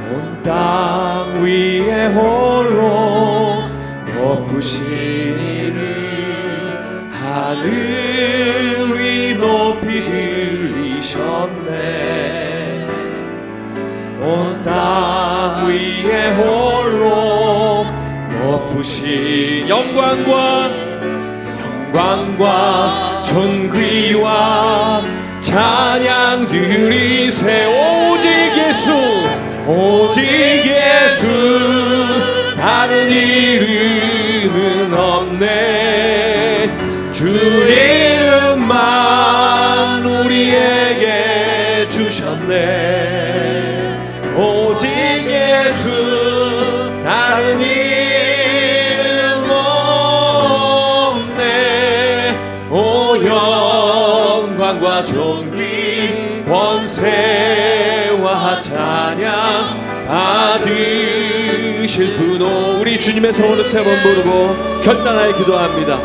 온 땅 위에 홀로 높으신 이를 하늘이 높이 들리셨네. 온 땅 위에 홀로 높으신 영광과 존귀와 찬양 드리세. 오직 예수, 오직 예수, 다른 이름은 없네. 주 이름만 우리에게 주셨네. 오직 예수, 다른 이름 없네. 오 영광과 존귀 권세와 찬양 받으실 분. 오 우리 주님의 성으로 세 번 부르고 결단하여 기도합니다.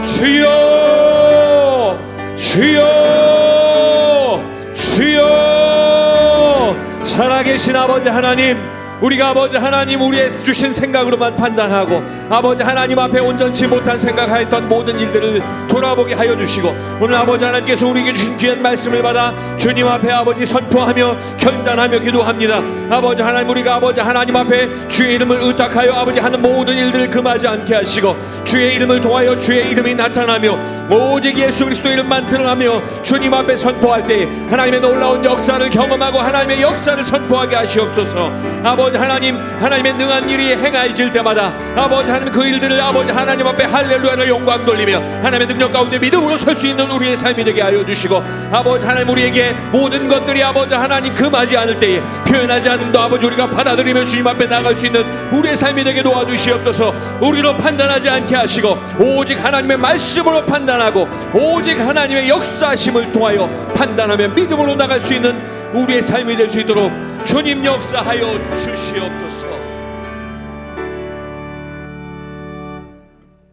주여, 주여, 주여. 살아계신 아버지 하나님, 우리가 아버지 하나님 우리의 주신 생각으로만 판단하고 아버지 하나님 앞에 온전치 못한 생각하였던 모든 일들을 돌아보게 하여 주시고, 오늘 아버지 하나님께서 우리에게 주신 귀한 말씀을 받아 주님 앞에 아버지 선포하며 결단하며 기도합니다. 아버지 하나님, 우리가 아버지 하나님 앞에 주의 이름을 의탁하여 아버지 하는 모든 일들을 금하지 않게 하시고, 주의 이름을 통하여 주의 이름이 나타나며 오직 예수 그리스도 이름만 드러나며 주님 앞에 선포할 때 하나님의 놀라운 역사를 경험하고 하나님의 역사를 선포하게 하시옵소서. 아버지 하나님, 하나님의 능한 일이 행하여질 때마다 아버지 하나님 그 일들을 아버지 하나님 앞에 할렐루야를 영광 돌리며 하나님의 능력 가운데 믿음으로 설 수 있는 우리의 삶이 되게 하여 주시고, 아버지 하나님 우리에게 모든 것들이 아버지 하나님 금하지 않을 때에 표현하지 않음도 아버지 우리가 받아들이며 주님 앞에 나갈 수 있는 우리의 삶이 되게 도와주시옵소서. 우리로 판단하지 않게 하시고 오직 하나님의 말씀으로 판단하고 오직 하나님의 역사심을 통하여 판단하며 믿음으로 나갈 수 있는 우리의 삶이 될 수 있도록 주님 역사하여 주시옵소서.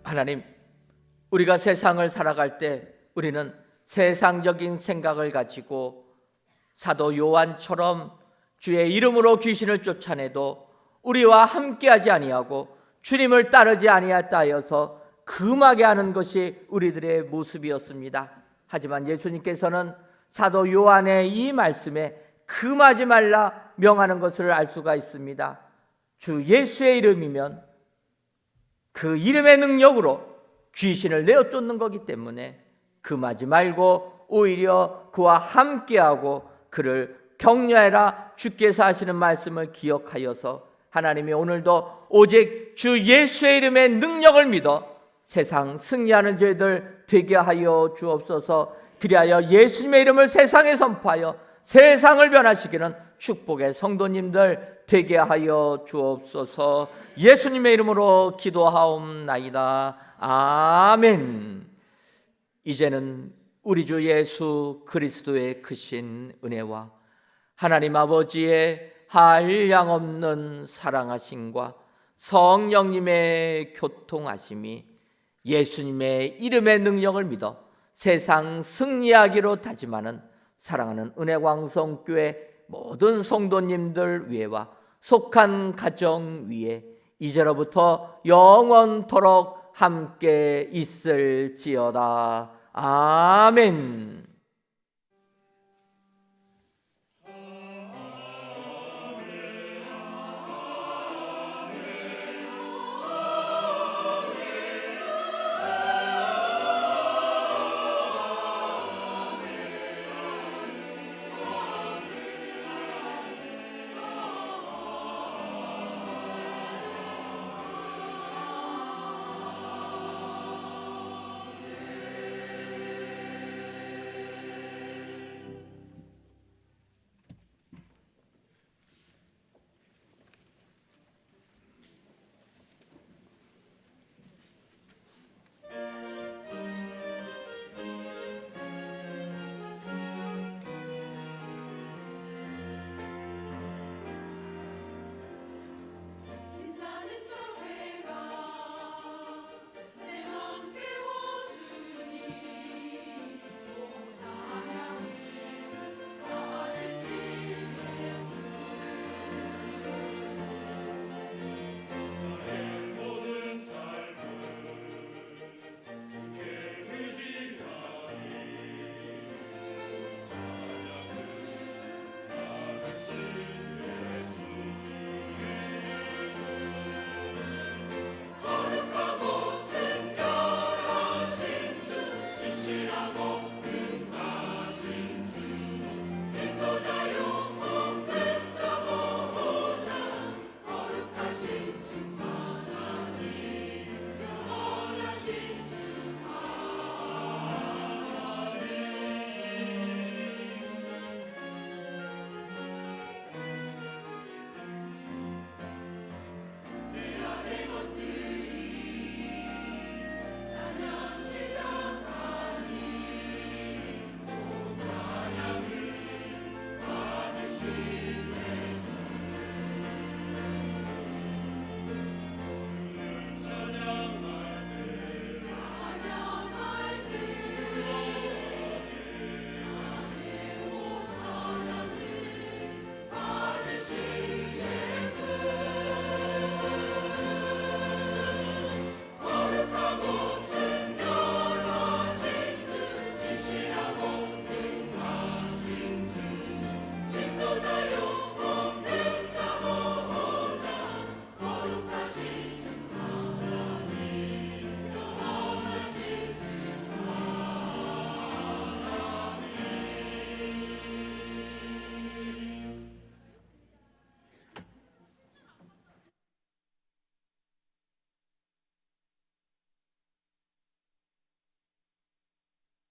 하나님, 우리가 세상을 살아갈 때 우리는 세상적인 생각을 가지고 사도 요한처럼 주의 이름으로 귀신을 쫓아내도 우리와 함께하지 아니하고 주님을 따르지 아니하였다 하여서 금하게 하는 것이 우리들의 모습이었습니다. 하지만 예수님께서는 사도 요한의 이 말씀에 금하지 말라 명하는 것을 알 수가 있습니다. 주 예수의 이름이면 그 이름의 능력으로 귀신을 내어 쫓는 거기 때문에 금하지 말고 오히려 그와 함께하고 그를 격려해라. 주께서 하시는 말씀을 기억하여서 하나님이 오늘도 오직 주 예수의 이름의 능력을 믿어 세상 승리하는 저희들 되게 하여 주옵소서. 그리하여 예수님의 이름을 세상에 선포하여 세상을 변화시키는 축복의 성도님들 되게 하여 주옵소서. 예수님의 이름으로 기도하옵나이다. 아멘. 이제는 우리 주 예수 그리스도의 크신 은혜와 하나님 아버지의 한량없는 사랑하심과 성령님의 교통하심이 예수님의 이름의 능력을 믿어 세상 승리하기로 다짐하는 사랑하는 은혜광성교회 모든 성도님들 위에와 속한 가정 위에 이제로부터 영원토록 함께 있을지어다. 아멘.